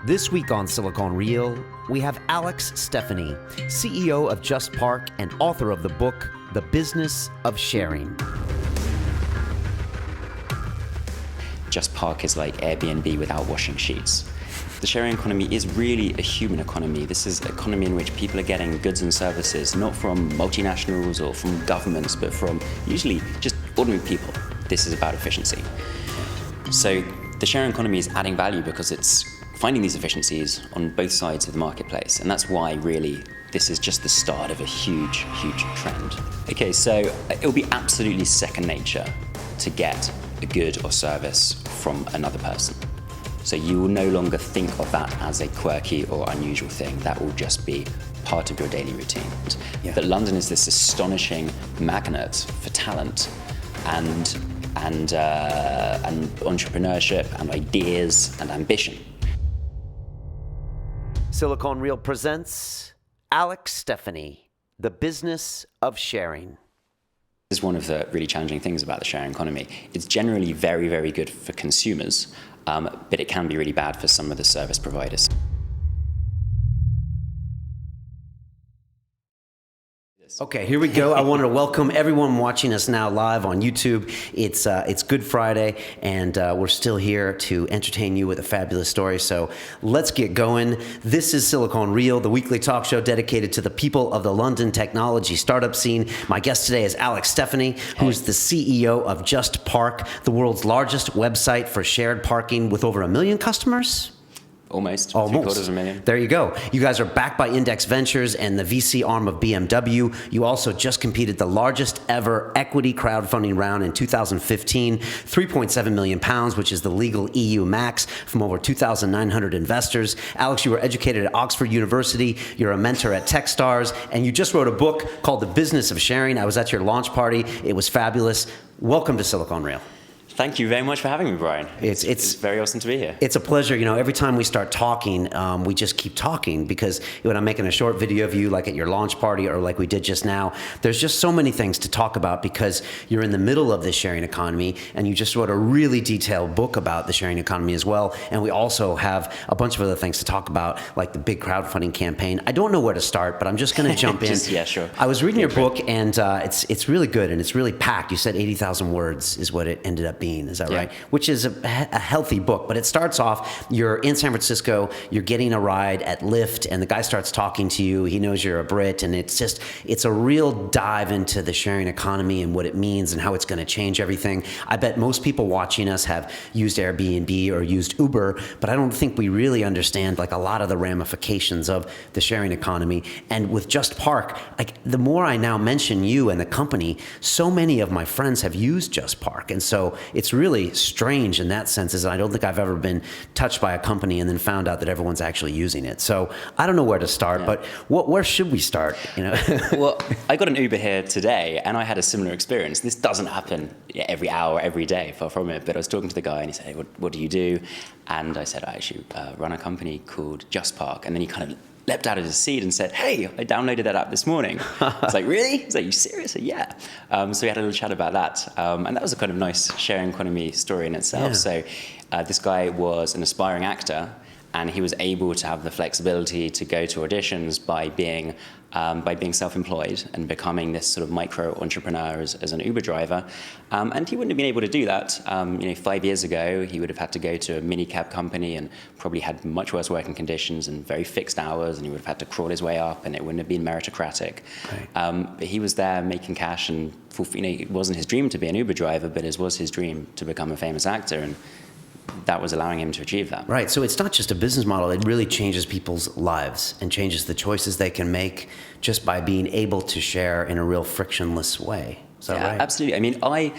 This week on Silicon Reel, we have Stephany, CEO of Just Park and author of the book, The Business of Sharing. Just Park is like Airbnb without washing sheets. The sharing economy is really a human economy. This is an economy in which people are getting goods and services, not from multinationals or from governments, but from usually just ordinary people. This is about efficiency. So the sharing economy is adding value because it's finding these efficiencies on both sides of the marketplace. And that's why really this is just the start of a huge, huge trend. Okay, so it'll be absolutely second nature to get a good or service from another person. So you will no longer think of that as a quirky or unusual thing. That will just be part of your daily routine. Yeah. But London is this astonishing magnet for talent and entrepreneurship and ideas and ambition. Silicon Reel presents Stephany, The Business of Sharing. This is one of the really challenging things about the sharing economy. It's generally very, very good for consumers, but it can be really bad for some of the service providers. Okay, here we go. I wanted to welcome everyone watching us now live on YouTube. It's Good Friday, and we're still here to entertain you with a fabulous story. So let's get going. This is Silicon Reel, the weekly talk show dedicated to the people of the London technology startup scene. My guest today is Stephany, who's the CEO of Just Park, the world's largest website for shared parking with over 1 million customers. Almost. 750,000. There you go. You guys are backed by Index Ventures and the VC arm of BMW. You also just completed the largest ever equity crowdfunding round in 2015, £3.7 million, which is the legal EU max, from over 2,900 investors. Alex, you were educated at Oxford University. You're a mentor at Techstars, and you just wrote a book called The Business of Sharing. I was at your launch party. It was fabulous. Welcome to Silicon Reel. Thank you very much for having me, Brian. It's very awesome to be here. It's a pleasure. You know, every time we start talking, we just keep talking, because when I'm making a short video of you, like at your launch party or like we did just now, there's just so many things to talk about because you're in the middle of this sharing economy, and you just wrote a really detailed book about the sharing economy as well. And we also have a bunch of other things to talk about, like the big crowdfunding campaign. I don't know where to start, but I'm just going to jump in. Yeah, sure. I was reading your book, and it's really good, and it's really packed. You said 80,000 words is what it ended up being. Is that right? Which is a healthy book, but it starts off, you're in San Francisco, you're getting a ride at Lyft, and the guy starts talking to you. He knows you're a Brit, and it's a real dive into the sharing economy and what it means and how it's going to change everything. I bet most people watching us have used Airbnb or used Uber, but I don't think we really understand like a lot of the ramifications of the sharing economy. And with Just Park, like the more I now mention you and the company, so many of my friends have used Just Park, and so it's really strange in that sense, is I don't think I've ever been touched by a company and then found out that everyone's actually using it. So I don't know where to start, but where should we start? You know? Well, I got an Uber here today, and I had a similar experience. This doesn't happen every hour, every day, far from it. But I was talking to the guy, and he said, "Hey, what do you do?" And I said, "I actually run a company called Just Park." And then he kind of leapt out of his seat and said, "Hey, I downloaded that app this morning." I was like, "Really?" He's like, "You serious?" I said, "Yeah." So we had a little chat about that. And that was a kind of nice sharing economy story in itself. Yeah. So this guy was an aspiring actor, and he was able to have the flexibility to go to auditions by being self-employed and becoming this sort of micro entrepreneur as an Uber driver. And he wouldn't have been able to do that. 5 years ago, he would have had to go to a mini cab company and probably had much worse working conditions and very fixed hours, and he would have had to crawl his way up, and it wouldn't have been meritocratic. Right. But he was there making cash, and it wasn't his dream to be an Uber driver, but it was his dream to become a famous actor. And that was allowing him to achieve that. Right. So it's not just a business model. It really changes people's lives and changes the choices they can make just by being able to share in a real frictionless way. Is that right? Absolutely. I mean, I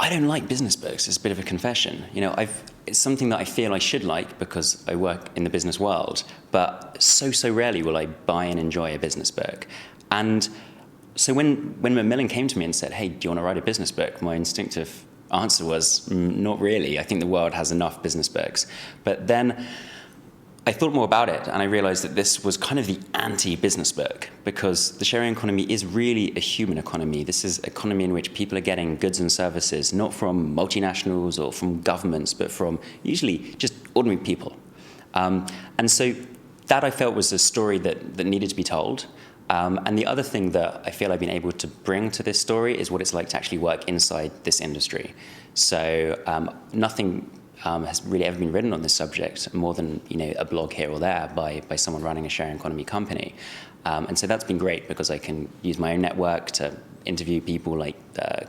don't like business books. It's a bit of a confession. You know, it's something that I feel I should like because I work in the business world, but so rarely will I buy and enjoy a business book. And so when Macmillan came to me and said, "Hey, do you want to write a business book?" my instinctive answer was, not really. I think the world has enough business books. But then I thought more about it, and I realized that this was kind of the anti-business book, because the sharing economy is really a human economy. This is an economy in which people are getting goods and services, not from multinationals or from governments, but from usually just ordinary people. And so that I felt was a story that needed to be told. And the other thing that I feel I've been able to bring to this story is what it's like to actually work inside this industry. So nothing has really ever been written on this subject more than a blog here or there by someone running a sharing economy company. And so that's been great because I can use my own network to interview people like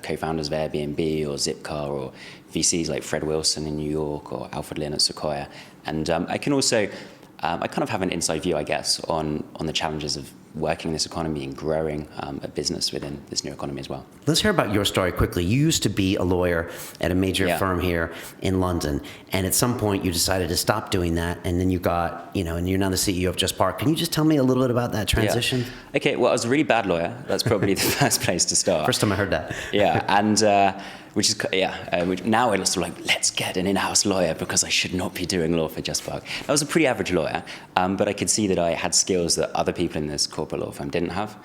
co-founders of Airbnb or Zipcar or VCs like Fred Wilson in New York or Alfred Lin at Sequoia. And I can also, I kind of have an inside view, I guess, on the challenges of working in this economy and growing a business within this new economy as well. Let's hear about your story quickly. You used to be a lawyer at a major firm here in London, and at some point you decided to stop doing that, and then you got, and you're now the CEO of Just Park. Can you just tell me a little bit about that transition? Yeah. Okay, well, I was a really bad lawyer. That's probably the first place to start. First time I heard that. Yeah, and which now I'm sort of like, let's get an in-house lawyer because I should not be doing law for Just Park. I was a pretty average lawyer, but I could see that I had skills that other people in this corporate law firm didn't have.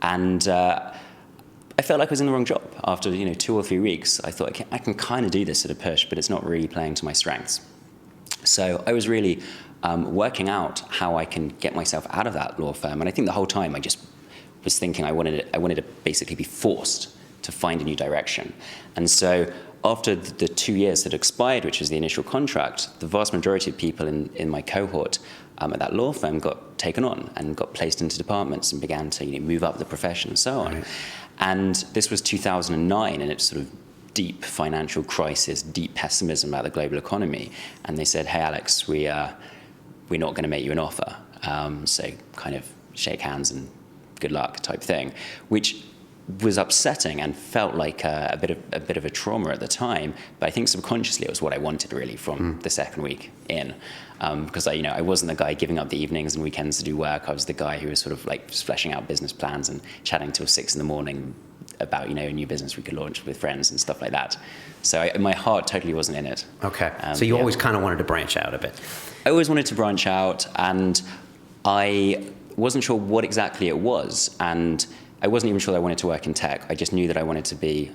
And I felt like I was in the wrong job. After 2 or 3 weeks, I thought I can kind of do this at a push, but it's not really playing to my strengths. So I was really working out how I can get myself out of that law firm. And I think the whole time I just was thinking I wanted to basically be forced to find a new direction. And so after the 2 years that expired, which was the initial contract, the vast majority of people in my cohort at that law firm got taken on and got placed into departments and began to move up the profession and so on. Right. And this was 2009, and it's sort of deep financial crisis, deep pessimism about the global economy. And they said, hey, Alex, we're not going to make you an offer. So kind of shake hands and good luck type thing, which was upsetting and felt like a bit of a trauma at the time. But I think subconsciously it was what I wanted really from the second week in, because I wasn't the guy giving up the evenings and weekends to do work. I was the guy who was sort of like just fleshing out business plans and chatting till 6 a.m. about a new business we could launch with friends and stuff like that. So my heart totally wasn't in it. Okay. So you always kind of wanted to branch out a bit. I always wanted to branch out, and I wasn't sure what exactly it was, and I wasn't even sure that I wanted to work in tech. I just knew that I wanted to be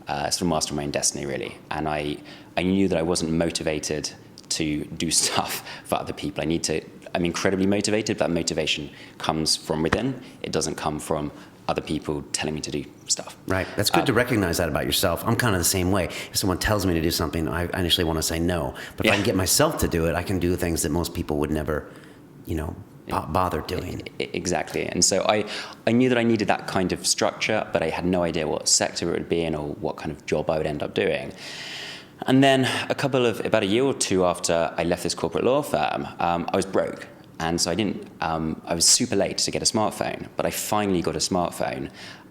sort of master of my own destiny, really. And I knew that I wasn't motivated to do stuff for other people. I'm incredibly motivated, but that motivation comes from within. It doesn't come from other people telling me to do stuff. Right. That's good to recognize that about yourself. I'm kind of the same way. If someone tells me to do something, I initially want to say no. But if I can get myself to do it, I can do things that most people would never, bother doing. Exactly. And so I knew that I needed that kind of structure, but I had no idea what sector it would be in or what kind of job I would end up doing. And then about a year or two after I left this corporate law firm, I was broke. And so I was super late to get a smartphone, but I finally got a smartphone.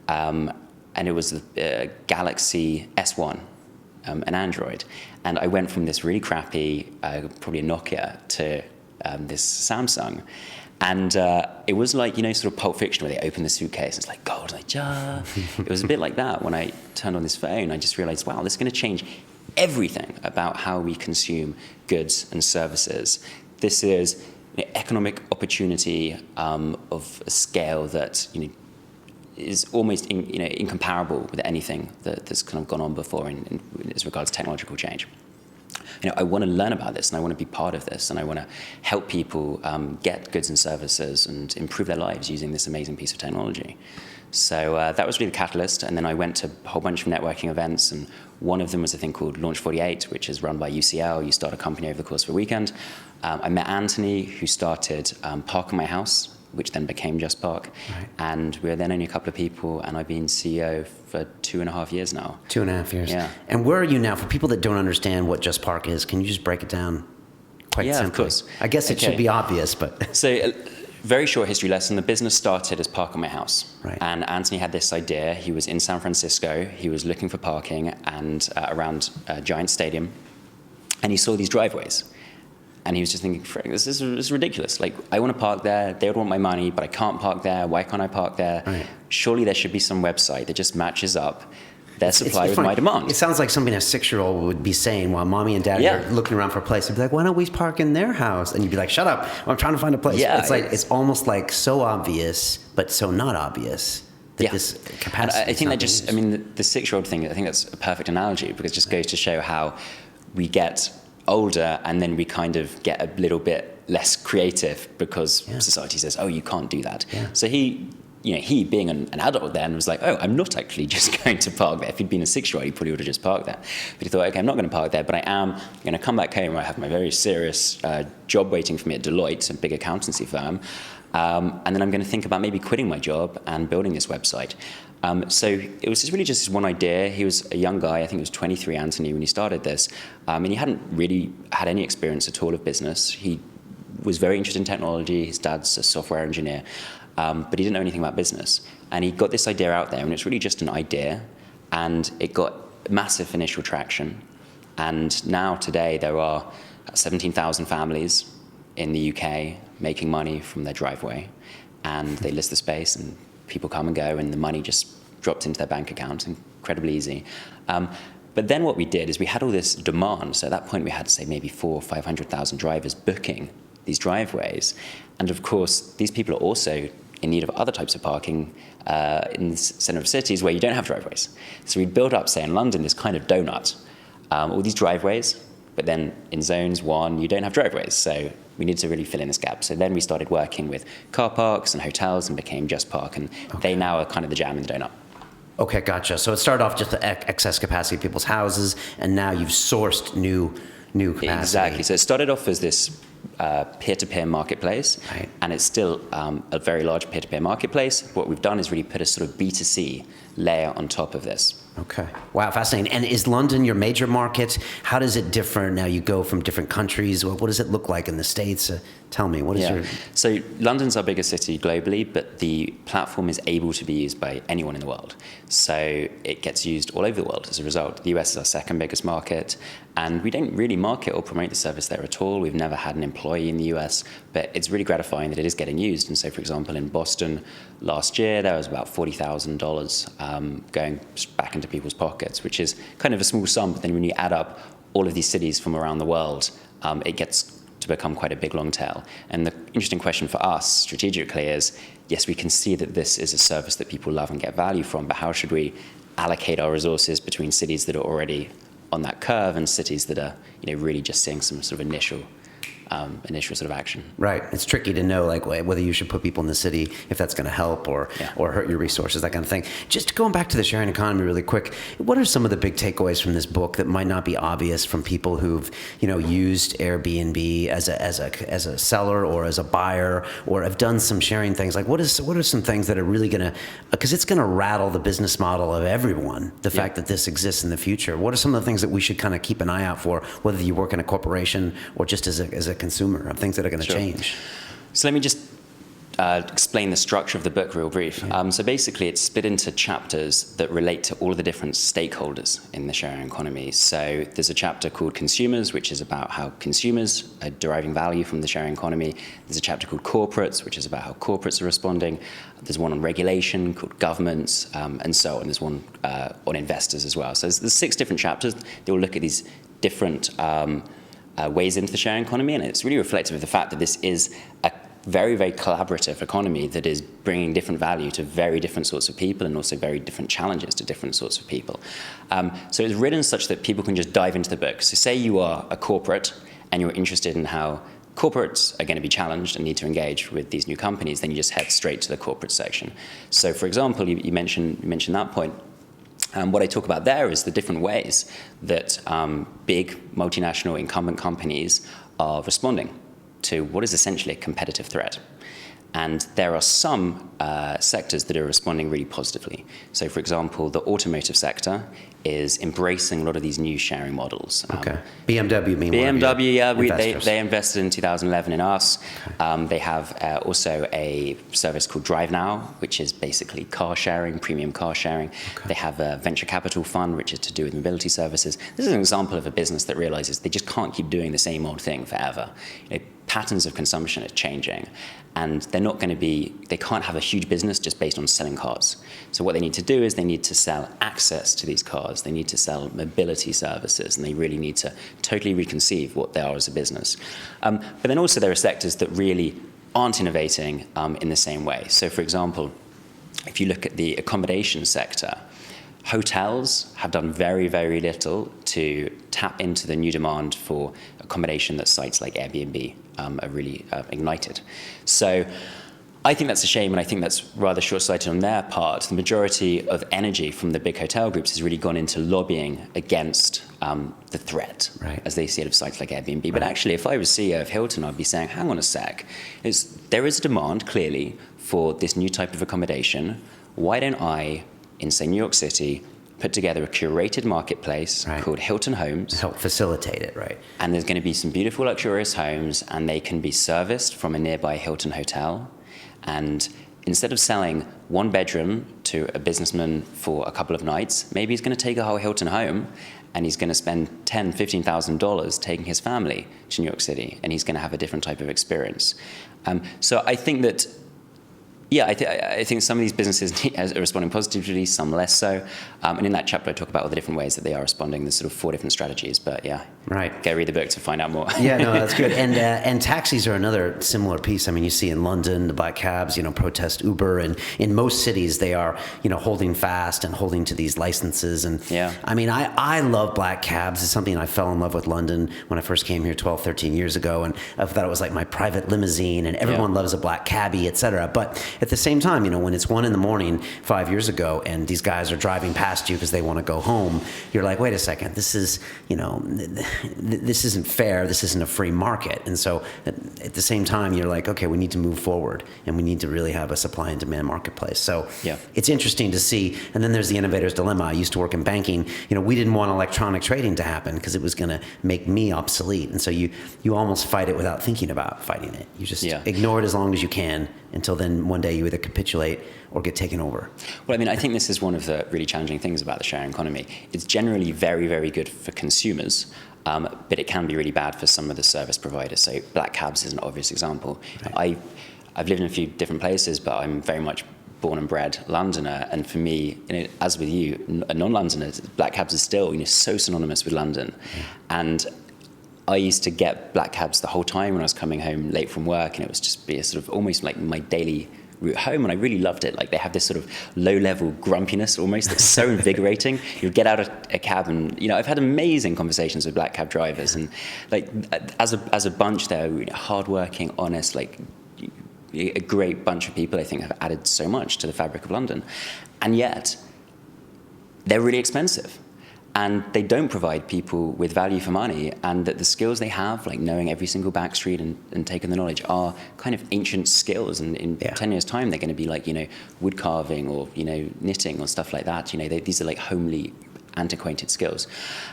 And it was the Galaxy S1, an Android. And I went from this really crappy, probably a Nokia, to this Samsung. And it was like, sort of Pulp Fiction, where they open the suitcase, and it's like gold, like, ja. It was a bit like that. When I turned on this phone, I just realized, wow, this is going to change everything about how we consume goods and services. This is economic opportunity of a scale that is almost incomparable with anything that's kind of gone on before in as regards to technological change. I want to learn about this, and I want to be part of this, and I want to help people get goods and services and improve their lives using this amazing piece of technology. So that was really the catalyst, and then I went to a whole bunch of networking events, and one of them was a thing called Launch 48, which is run by UCL. You start a company over the course of a weekend. I met Anthony, who started Park in My House, which then became Just Park. Right. And we were then only a couple of people, and I've been CEO for 2.5 years now. 2.5 years. Yeah. And where are you now? For people that don't understand what Just Park is, can you just break it down quite simply? Yeah, of course. I guess it should be obvious, but... So, very short history lesson. The business started as Park in My House. Right. And Anthony had this idea. He was in San Francisco. He was looking for parking and around a giant stadium. And he saw these driveways. And he was just thinking, frick, this is ridiculous. Like, I want to park there. They would want my money, but I can't park there. Why can't I park there? Right. Surely there should be some website that just matches up their supply with my demand. It sounds like something a 6-year-old would be saying while mommy and daddy are looking around for a place. They'd be like, why don't we park in their house? And you'd be like, shut up. I'm trying to find a place. Yeah, it's almost like so obvious, but so not obvious. That this capacity. And I think that the 6-year-old thing, I think that's a perfect analogy, because it just goes to show how we get older, and then we kind of get a little bit less creative because society says, oh, you can't do that. Yeah. So he being an adult then was like, oh, I'm not actually just going to park there. If he'd been a 6-year-old, he probably would have just parked there. But he thought, okay, I'm not going to park there, but I am going to come back home where I have my very serious job waiting for me at Deloitte, a big accountancy firm. And then I'm going to think about maybe quitting my job and building this website. So it was really just this one idea. He was a young guy, I think he was 23, Anthony, when he started this. And he hadn't really had any experience at all of business. He was very interested in technology. His dad's a software engineer. But he didn't know anything about business. And he got this idea out there, and it's really just an idea. And it got massive initial traction. And now, today, there are 17,000 families in the UK making money from their driveway. And they list the space, and people come and go, and the money just drops into their bank account, incredibly easy. But then what we did is we had all this demand. So at that point, we had, say, maybe 400,000 or 500,000 drivers booking these driveways. And of course, these people are also in need of other types of parking in the centre of cities where you don't have driveways. So we built up, say, in London, this kind of donut, all these driveways, but then in zones 1, you don't have driveways. So we need to really fill in this gap. So then we started working with car parks and hotels and became Just Park, and they now are kind of the jam in the donut. Okay, gotcha. So it started off just the excess capacity of people's houses, and now you've sourced new capacity. Exactly. So it started off as this peer-to-peer marketplace, right, and it's still a very large peer-to-peer marketplace. What we've done is really put a sort of B2C layer on top of this. Okay. Wow, fascinating. And is London your major market? How does it differ now? You go from different countries. What does it look like in the States? Tell me, what is your... So London's our biggest city globally, but the platform is able to be used by anyone in the world. So it gets used all over the world as a result. The US is our second biggest market, and we don't really market or promote the service there at all. We've never had an employee in the US, but it's really gratifying that it is getting used. And so, for example, in Boston last year, there was about $40,000 going back into people's pockets, which is kind of a small sum, but then when you add up all of these cities from around the world, it gets to become quite a big long tail. And the interesting question for us strategically is, yes, we can see that this is a service that people love and get value from, but how should we allocate our resources between cities that are already on that curve and cities that are, really just seeing some sort of initial sort of action. Right. It's tricky to know, like, whether you should put people in the city, if that's going to help or hurt your resources, that kind of thing. Just going back to the sharing economy really quick, what are some of the big takeaways from this book that might not be obvious from people who've, used Airbnb as a seller or as a buyer, or have done some sharing things? Like, what are some things that are really going to, because it's going to rattle the business model of everyone, the fact that this exists in the future. What are some of the things that we should kind of keep an eye out for, whether you work in a corporation or just as a consumer, of things that are going to change? So let me just explain the structure of the book real brief. So basically it's split into chapters that relate to all of the different stakeholders in the sharing economy. So there's a chapter called Consumers, which is about how consumers are deriving value from the sharing economy. There's a chapter called Corporates, which is about how corporates are responding. There's one on regulation called Governments, and so on. There's one on investors as well. So there's 6 different chapters. They will look at these different ways into the sharing economy, and it's really reflective of the fact that this is a very, very collaborative economy that is bringing different value to very different sorts of people and also very different challenges to different sorts of people. So it's written such that people can just dive into the book. So say you are a corporate and you're interested in how corporates are going to be challenged and need to engage with these new companies, then you just head straight to the corporate section. So for example, you mentioned that point. What I talk about there is the different ways that big multinational incumbent companies are responding to what is essentially a competitive threat. And there are some sectors that are responding really positively. So, for example, the automotive sector is embracing a lot of these new sharing models. Okay. BMW being BMW, they invested in 2011 in us. Okay. They have also a service called Drive Now, which is basically car sharing, premium car sharing. Okay. They have a venture capital fund, which is to do with mobility services. This is an example of a business that realizes they just can't keep doing the same old thing forever. Patterns of consumption are changing, and they can't have a huge business just based on selling cars. So what they need to do is they need to sell access to these cars, they need to sell mobility services, and they really need to totally reconceive what they are as a business. But then also there are sectors that really aren't innovating in the same way. So for example, if you look at the accommodation sector, hotels have done very, very little to tap into the new demand for accommodation that sites like Airbnb are really ignited. So I think that's a shame, and I think that's rather short-sighted on their part. The majority of energy from the big hotel groups has really gone into lobbying against the threat, right, as they see it, of sites like Airbnb. Right. But actually, if I was CEO of Hilton, I'd be saying, hang on a sec, there is a demand, clearly, for this new type of accommodation. Why don't I, in, say, New York City, put together a curated marketplace, right, called Hilton Homes. Help facilitate it, right. And there's going to be some beautiful, luxurious homes, and they can be serviced from a nearby Hilton hotel. And instead of selling one bedroom to a businessman for a couple of nights, maybe he's going to take a whole Hilton home, and he's going to spend $10,000, $15,000 taking his family to New York City, and he's going to have a different type of experience. So I think that, yeah, I think some of these businesses are responding positively, some less so. And in that chapter, I talk about all the different ways that they are responding. There's sort of 4 different strategies, but yeah. Right. Go read the book to find out more. Yeah, no, that's good. And taxis are another similar piece. I mean, you see in London, the black cabs, protest Uber, and in most cities, they are, holding fast and holding to these licenses. And yeah. I mean, I love black cabs. It's something I fell in love with London when I first came here 12, 13 years ago. And I thought it was like my private limousine, and everyone loves a black cabbie, et cetera. But at the same time, when it's 1 a.m. 5 years ago, and these guys are driving past you because they want to go home, you're like, wait a second, this is, this isn't fair. This isn't a free market. And so at the same time, you're like, okay, we need to move forward, and we need to really have a supply and demand marketplace. So it's interesting to see. And then there's the Innovators Dilemma. I used to work in banking. We didn't want electronic trading to happen because it was going to make me obsolete. And so you almost fight it without thinking about fighting it. You just ignore it as long as you can, until then one day you either capitulate or get taken over. Well, I mean, I think this is one of the really challenging things about the sharing economy. It's generally very, very good for consumers, but it can be really bad for some of the service providers. So black cabs is an obvious example. Right. I've lived in a few different places, but I'm very much born and bred Londoner. And for me, as with you, a non-Londoner, black cabs is still so synonymous with London. And I used to get black cabs the whole time when I was coming home late from work, and it was just be a sort of almost like my daily route home, and I really loved it. Like, they have this sort of low-level grumpiness almost that's so invigorating. You'd get out of a cab, and I've had amazing conversations with black cab drivers, and like as a bunch, they're hardworking, honest, like a great bunch of people. I think have added so much to the fabric of London, and yet they're really expensive. And they don't provide people with value for money, and that the skills they have, like knowing every single back street and taking the knowledge, are kind of ancient skills. And in 10 years' time, they're going to be like, wood carving or, knitting or stuff like that. These are like homely, antiquated skills.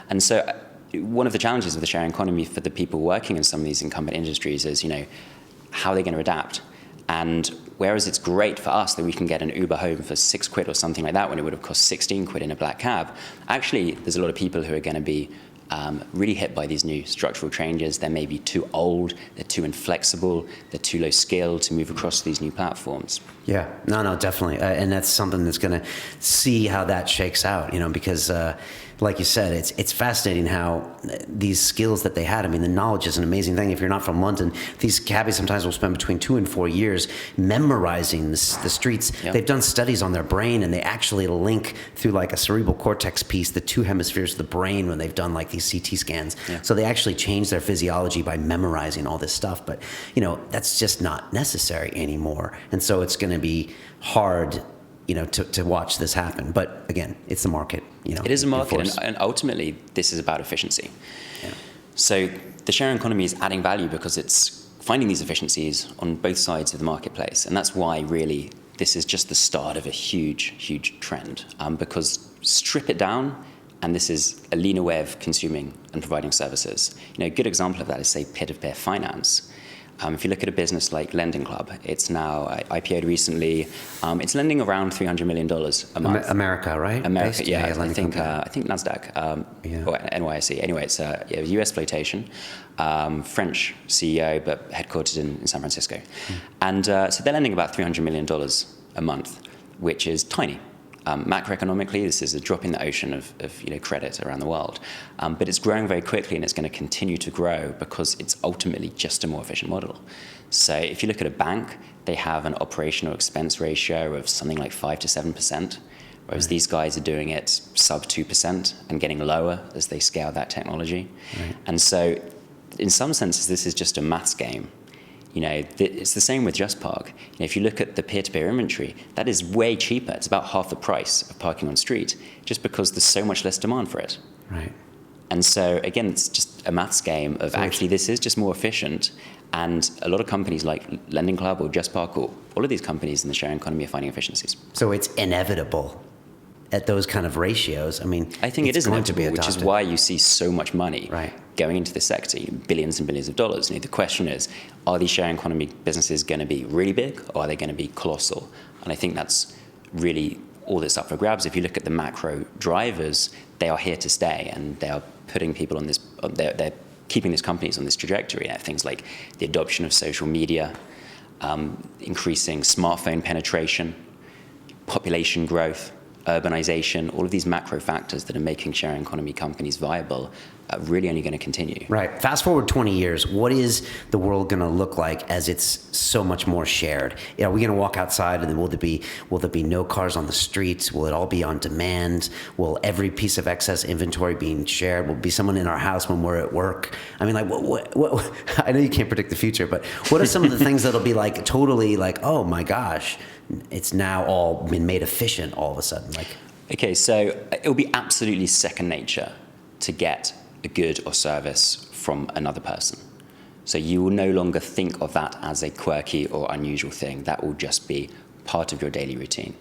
And so one of the challenges of the sharing economy for the people working in some of these incumbent industries is, how are they going to adapt? And whereas it's great for us that we can get an Uber home for £6 or something like that, when it would have cost 16 quid in a black cab, actually there's a lot of people who are going to be really hit by these new structural changes. They're maybe too old, they're too inflexible, they're too low skill to move across these new platforms. Yeah, no, definitely. And that's something that's going to see how that shakes out, because like you said, it's fascinating how these skills that they had, I mean, the knowledge is an amazing thing. If you're not from London, these cabbies sometimes will spend between 2 and 4 years memorizing the streets. Yep. They've done studies on their brain, and they actually link through like a cerebral cortex piece, the 2 hemispheres of the brain, when they've done like these CT scans. Yeah. So they actually change their physiology by memorizing all this stuff. But, that's just not necessary anymore. And so it's going to be hard to watch this happen. But again, it's the market. It is a market, and ultimately, this is about efficiency. Yeah. So the sharing economy is adding value because it's finding these efficiencies on both sides of the marketplace. And that's why, really, this is just the start of a huge, huge trend. Because strip it down, and this is a leaner way of consuming and providing services. A good example of that is, say, peer-to-peer finance. If you look at a business like Lending Club, it's now IPO'd recently. It's lending around $300 million a month. America, right? America, based? yeah. I think NASDAQ or NYSE. Anyway, it's a US flotation, French CEO, but headquartered in San Francisco. And so they're lending about $300 million a month, which is tiny. Macroeconomically, this is a drop in the ocean of credit around the world. But it's growing very quickly, and it's going to continue to grow because it's ultimately just a more efficient model. So if you look at a bank, they have an operational expense ratio of something like 5 to 7%, whereas these guys are doing it sub 2% and getting lower as they scale that technology. Right. And so in some senses, this is just a maths game. It's the same with JustPark. If you look at the peer-to-peer inventory, that is way cheaper. It's about half the price of parking on street, just because there's so much less demand for it. Right. And so again, it's just a maths game of actually this is just more efficient. And a lot of companies like Lending Club or JustPark, or all of these companies in the sharing economy are finding efficiencies. So it's inevitable at those kind of ratios. I mean, I think it is going to be inevitable, which is why you see so much money going into the sector, billions and billions of dollars. The question is, are these sharing economy businesses going to be really big, or are they going to be colossal? And I think that's really all that's up for grabs. If you look at the macro drivers, they are here to stay, and they are putting people on this, they're keeping these companies on this trajectory. Things like the adoption of social media, increasing smartphone penetration, population growth, urbanization, all of these macro factors that are making sharing economy companies viable are really only going to continue. Right. Fast forward 20 years, what is the world going to look like as it's so much more shared? Are we going to walk outside and will there be no cars on the streets? Will it all be on demand? Will every piece of excess inventory being shared? Will be someone in our house when we're at work? I mean, like, what I know you can't predict the future, but what are some of the things that'll be like totally like, oh my gosh, it's now all been made efficient all of a sudden? Okay, so it'll be absolutely second nature to get a good or service from another person. So you will no longer think of that as a quirky or unusual thing. That will just be part of your daily routine.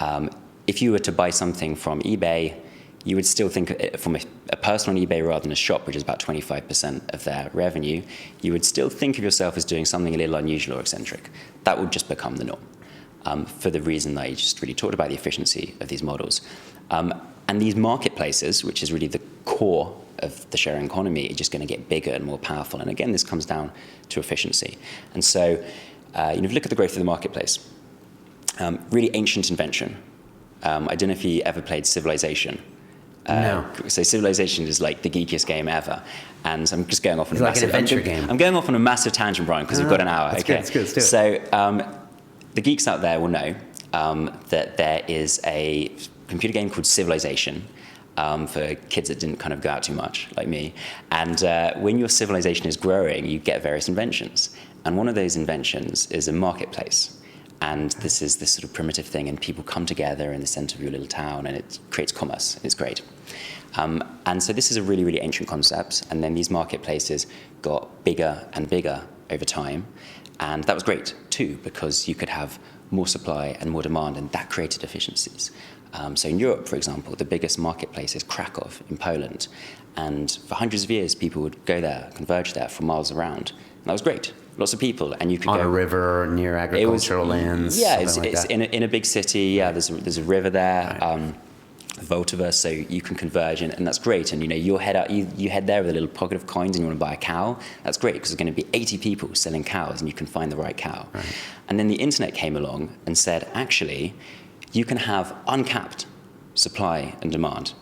Right. If you were to buy something from eBay, you would still think of it from a person on eBay rather than a shop, which is about 25% of their revenue. You would still think of yourself as doing something a little unusual or eccentric. That would just become the norm. For the reason that I just really talked about, the efficiency of these models. And these marketplaces, which is really the core of the sharing economy, are just going to get bigger and more powerful. And again, this comes down to efficiency. And so, if you look at the growth of the marketplace, really ancient invention. I don't know if you ever played Civilization. No. So Civilization is like the geekiest game ever. And I'm just going off on a massive... Like an adventure game. I'm going off on a massive tangent, Brian, because we've got an hour. That's okay. Good, that's good. Let's do it. So the geeks out there will know that there is a computer game called Civilization for kids that didn't kind of go out too much, like me. And when your civilization is growing, you get various inventions. And one of those inventions is a marketplace. And this is this sort of primitive thing, and people come together in the center of your little town, and it creates commerce. It's great. And so this is a really, really ancient concept. And then these marketplaces got bigger and bigger over time. And that was great, too, because you could have more supply and more demand, and that created efficiencies. So in Europe, for example, the biggest marketplace is Krakow in Poland. And for hundreds of years, people would go there, converge there for miles around. And that was great. Lots of people, and you could on go... a river near agricultural lands. Yeah, it's like in a big city. Yeah, there's a river there, right. Voltiver, so you can converge, and that's great. And you head there with a little pocket of coins, and you want to buy a cow. That's great, because there's going to be 80 people selling cows, and you can find the right cow. Right. And then the internet came along and said, actually, you can have uncapped supply and demand.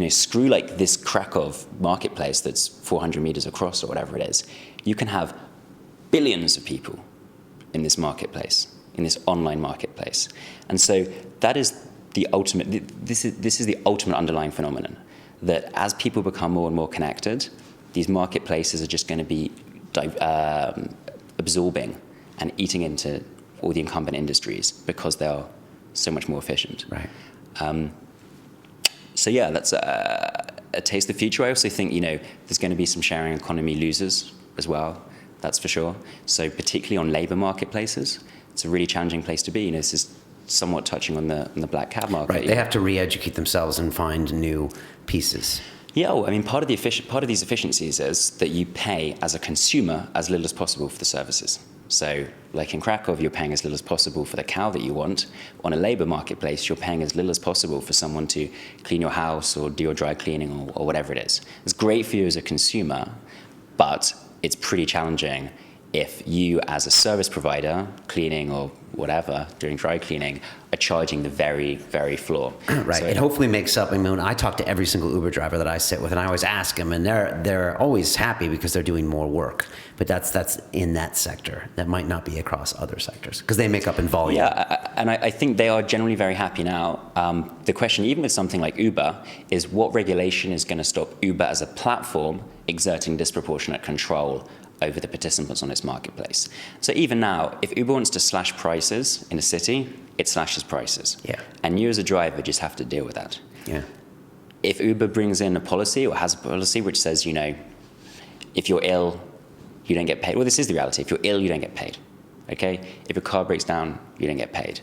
Screw like this Krakow marketplace that's 400 meters across or whatever it is. You can have billions of people in this marketplace, in this online marketplace. And so that is the ultimate, this is the ultimate underlying phenomenon, that as people become more and more connected, these marketplaces are just going to be absorbing and eating into all the incumbent industries because they are so much more efficient. Right. So yeah, that's a taste of the future. I also think, there's going to be some sharing economy losers as well. That's for sure. So particularly on labor marketplaces, it's a really challenging place to be. This is somewhat touching on the black cab market. Right. They have to re-educate themselves and find new pieces. Yeah, well, I mean, part of these efficiencies is that you pay as a consumer as little as possible for the services. So, like in Krakow, you're paying as little as possible for the cow that you want. On a labor marketplace, you're paying as little as possible for someone to clean your house or do your dry cleaning or whatever it is. It's great for you as a consumer, but it's pretty challenging if you as a service provider, cleaning or whatever, doing dry cleaning, are charging the very, very floor. Right. So it hopefully makes up. I mean, when I talk to every single Uber driver that I sit with, and I always ask them, and they're always happy because they're doing more work. But that's in that sector. That might not be across other sectors because they make up in volume. Yeah, and I think they are generally very happy now. The question, even with something like Uber, is what regulation is going to stop Uber as a platform exerting disproportionate control over the participants on its marketplace. So even now, if Uber wants to slash prices in a city, it slashes prices. Yeah. And you as a driver just have to deal with that. Yeah. If Uber brings in a policy or has a policy which says, if you're ill, you don't get paid. Well, this is the reality. If you're ill, you don't get paid. Okay? If your car breaks down, you don't get paid.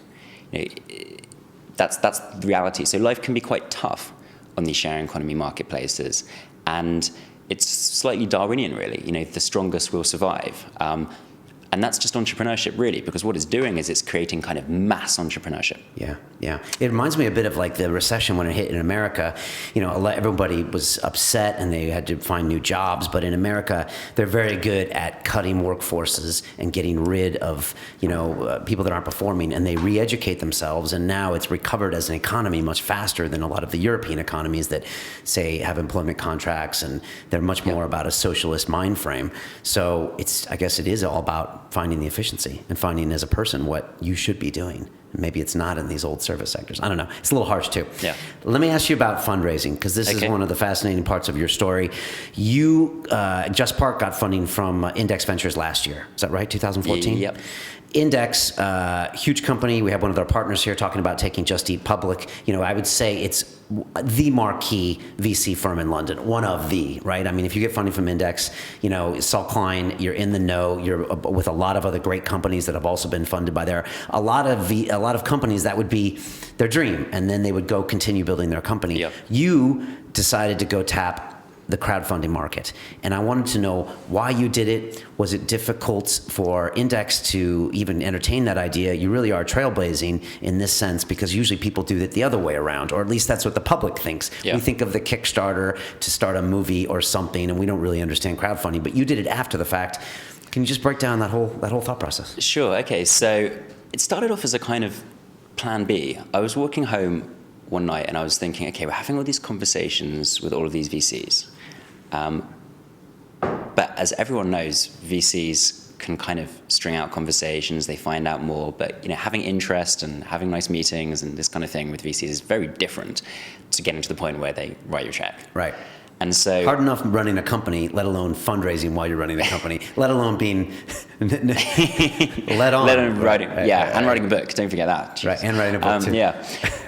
That's the reality. So life can be quite tough on these sharing economy marketplaces. And it's slightly Darwinian, really. The strongest will survive. And that's just entrepreneurship, really, because what it's doing is it's creating kind of mass entrepreneurship. Yeah, yeah. It reminds me a bit of like the recession when it hit in America. Everybody was upset and they had to find new jobs. But in America, they're very good at cutting workforces and getting rid of, people that aren't performing, and they re-educate themselves. And now it's recovered as an economy much faster than a lot of the European economies that, say, have employment contracts, and they're much more about a socialist mind frame. So I guess it is all about finding the efficiency and finding as a person what you should be doing. Maybe it's not in these old service sectors. I don't know. It's a little harsh too. Yeah. Let me ask you about fundraising, because this is one of the fascinating parts of your story. You, Just Park got funding from Index Ventures last year. Is that right? 2014? Yep. Index, huge company. We have one of their partners here talking about taking Just Eat public. I would say it's the marquee VC firm in London, one of the, right? I mean, if you get funding from Index, Saul Klein, you're in the know. You're with a lot of other great companies that have also been funded by there. A lot of companies that would be their dream, and then they would go continue building their company. Yep. You decided to go tap the crowdfunding market, and I wanted to know why you did it. Was it difficult for Index to even entertain that idea? You really are trailblazing in this sense, because usually people do it the other way around, or at least that's what the public thinks. Yeah. We think of the Kickstarter to start a movie or something, and we don't really understand crowdfunding, but you did it after the fact. Can you just break down that whole thought process? Sure. Okay. So it started off as a kind of plan B. I was walking home one night and I was thinking, okay, we're having all these conversations with all of these VCs. But as everyone knows, VCs can kind of string out conversations, they find out more, but having interest and having nice meetings and this kind of thing with VCs is very different to getting to the point where they write your check. Right. And so hard enough running a company, let alone fundraising while you're running a company, let alone being let on. Let alone writing, right, and writing a book. Don't forget that. Right, and writing a book too. Yeah.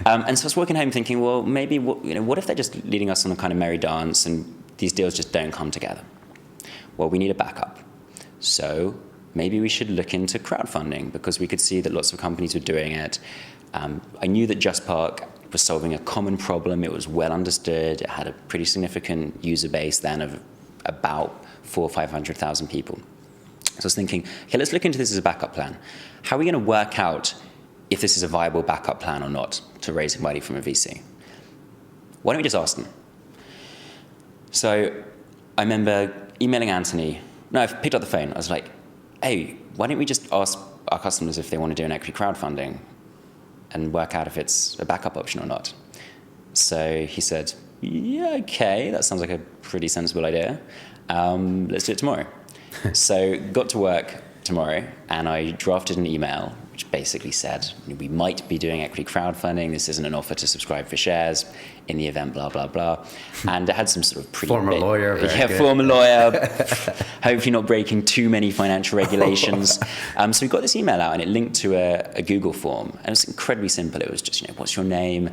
And so I was walking home thinking, well, maybe what if they're just leading us on a kind of merry dance and these deals just don't come together? Well, we need a backup. So maybe we should look into crowdfunding, because we could see that lots of companies were doing it. I knew that Just Park was solving a common problem. It was well understood. It had a pretty significant user base then of about 400,000 or 500,000 people. So I was thinking, okay, let's look into this as a backup plan. How are we going to work out if this is a viable backup plan or not to raise money from a VC? Why don't we just ask them? So I remember emailing Anthony. No, I picked up the phone. I was like, hey, why don't we just ask our customers if they want to do an equity crowdfunding and work out if it's a backup option or not? So he said, yeah, okay, that sounds like a pretty sensible idea. Let's do it tomorrow. So got to work tomorrow, and I drafted an email which basically said, we might be doing equity crowdfunding. This isn't an offer to subscribe for shares in the event, blah, blah, blah. And it had some sort of pretty former lawyer. Very good. Former lawyer. Hopefully not breaking too many financial regulations. So we got this email out, and it linked to a Google form. And it was incredibly simple. It was just, what's your name?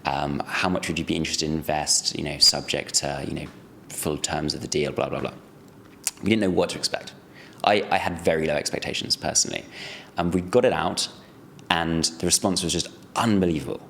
How much would you be interested in invest? Subject to, full terms of the deal, blah, blah, blah. We didn't know what to expect. I had very low expectations personally. We got it out, and the response was just unbelievable.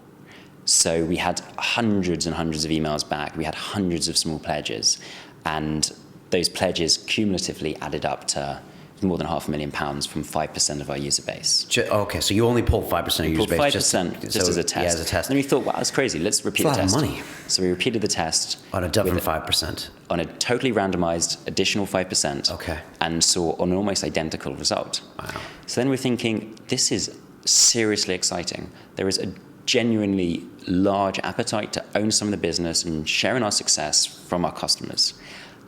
So we had hundreds and hundreds of emails back. We had hundreds of small pledges, and those pledges cumulatively added up to more than £500,000 from 5% of our user base. Okay, so you only pulled 5% of your user base. 5% just as a test. Yeah, as a test. And then we thought, wow, that's crazy. Let's repeat the test. That's a lot of money. So we repeated the test. On a different 5%. On a totally randomized additional 5%. Okay. And saw an almost identical result. Wow. So then we're thinking, this is seriously exciting. There is a genuinely large appetite to own some of the business and share in our success from our customers.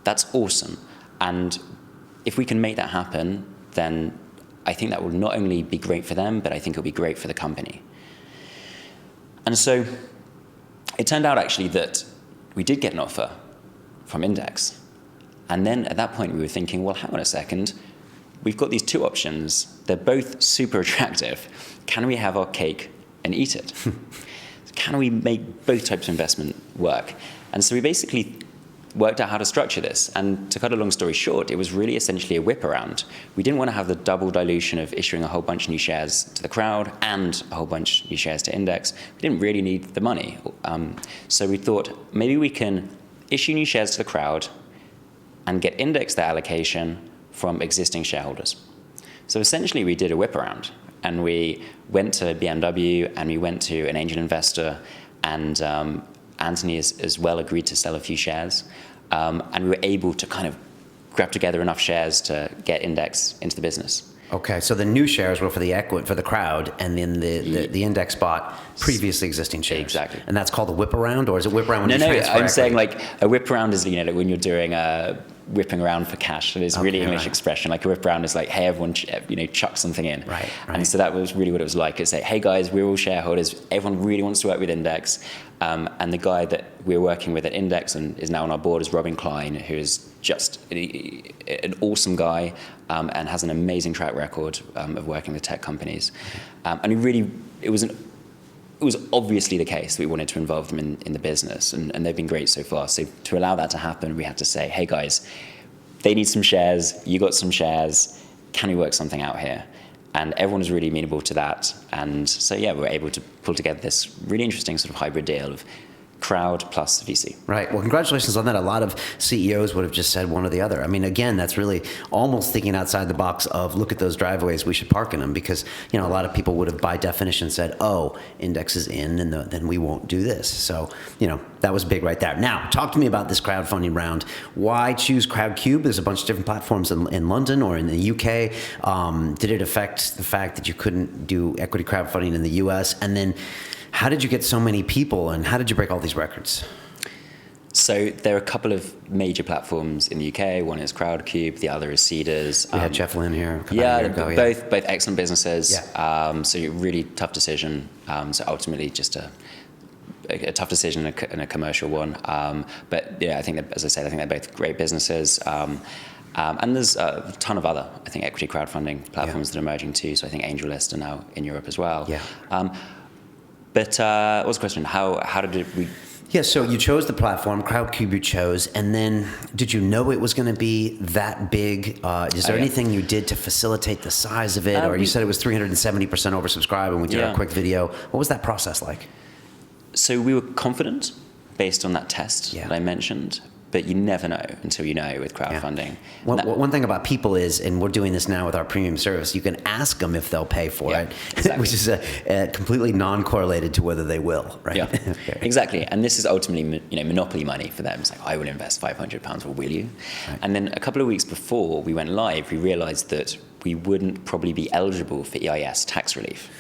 That's awesome. And if we can make that happen, then I think that will not only be great for them, but I think it'll be great for the company. And so it turned out actually that we did get an offer from Index. And then at that point we were thinking, well, hang on a second. We've got these two options. They're both super attractive. Can we have our cake and eat it? Can we make both types of investment work? And so we basically worked out how to structure this. And to cut a long story short, it was really essentially a whip around. We didn't want to have the double dilution of issuing a whole bunch of new shares to the crowd and a whole bunch of new shares to Index. We didn't really need the money. So we thought maybe we can issue new shares to the crowd and get Index their allocation from existing shareholders. So essentially we did a whip around, and we went to BMW and we went to an angel investor, and Anthony as well agreed to sell a few shares, and we were able to kind of grab together enough shares to get Index into the business. Okay, so the new shares were for the crowd, and then the Index bought previously existing shares. Exactly. And that's called a whip around, or is it whip around when you transfer I'm equity? saying like a whip around is, like when you're doing whipping around for cash. It is really English expression. Like a whip around is like, hey, everyone, chuck something in. Right. And so that was really what it was like. It's like, hey guys, we're all shareholders. Everyone really wants to work with Index. And the guy that we're working with at Index and is now on our board is Robin Klein, who is just an awesome guy and has an amazing track record of working with tech companies. And it was obviously the case that we wanted to involve them in the business, and they've been great so far. So to allow that to happen, we had to say, hey guys, they need some shares, you got some shares, can we work something out here? And everyone was really amenable to that. And so, we were able to pull together this really interesting sort of hybrid deal of crowd plus VC. Right. Well, congratulations on that. A lot of CEOs would have just said one or the other. I mean, again, that's really almost thinking outside the box of look at those driveways, we should park in them, because, a lot of people would have by definition said, oh, Index is in, and then we won't do this. So, that was big right there. Now, talk to me about this crowdfunding round. Why choose Crowdcube? There's a bunch of different platforms in London or in the UK. Did it affect the fact that you couldn't do equity crowdfunding in the US? And then how did you get so many people, and how did you break all these records? So there are a couple of major platforms in the UK. One is Crowdcube, the other is Seedrs. We had Jeff Lynn here a couple of years ago. Both excellent businesses. Yeah. So a really tough decision. So ultimately just a tough decision and a commercial one. But I think that, as I said, I think they're both great businesses. And there's a ton of other, I think, equity crowdfunding platforms that are emerging too. So I think AngelList are now in Europe as well. Yeah. But what was the question? How did we... Yeah, so you chose the platform, Crowdcube you chose, and then did you know it was going to be that big? Is there anything you did to facilitate the size of it? Or you said it was 370% oversubscribed when we did our quick video. What was that process like? So we were confident based on that test that I mentioned, but you never know until you know with crowdfunding. Yeah. One thing about people is, and we're doing this now with our premium service, you can ask them if they'll pay for it, exactly. Which is completely non-correlated to whether they will, right? Yeah, okay. Exactly. And this is ultimately monopoly money for them. It's like, I will invest £500, or will you? Right. And then a couple of weeks before we went live, we realized that we wouldn't probably be eligible for EIS tax relief,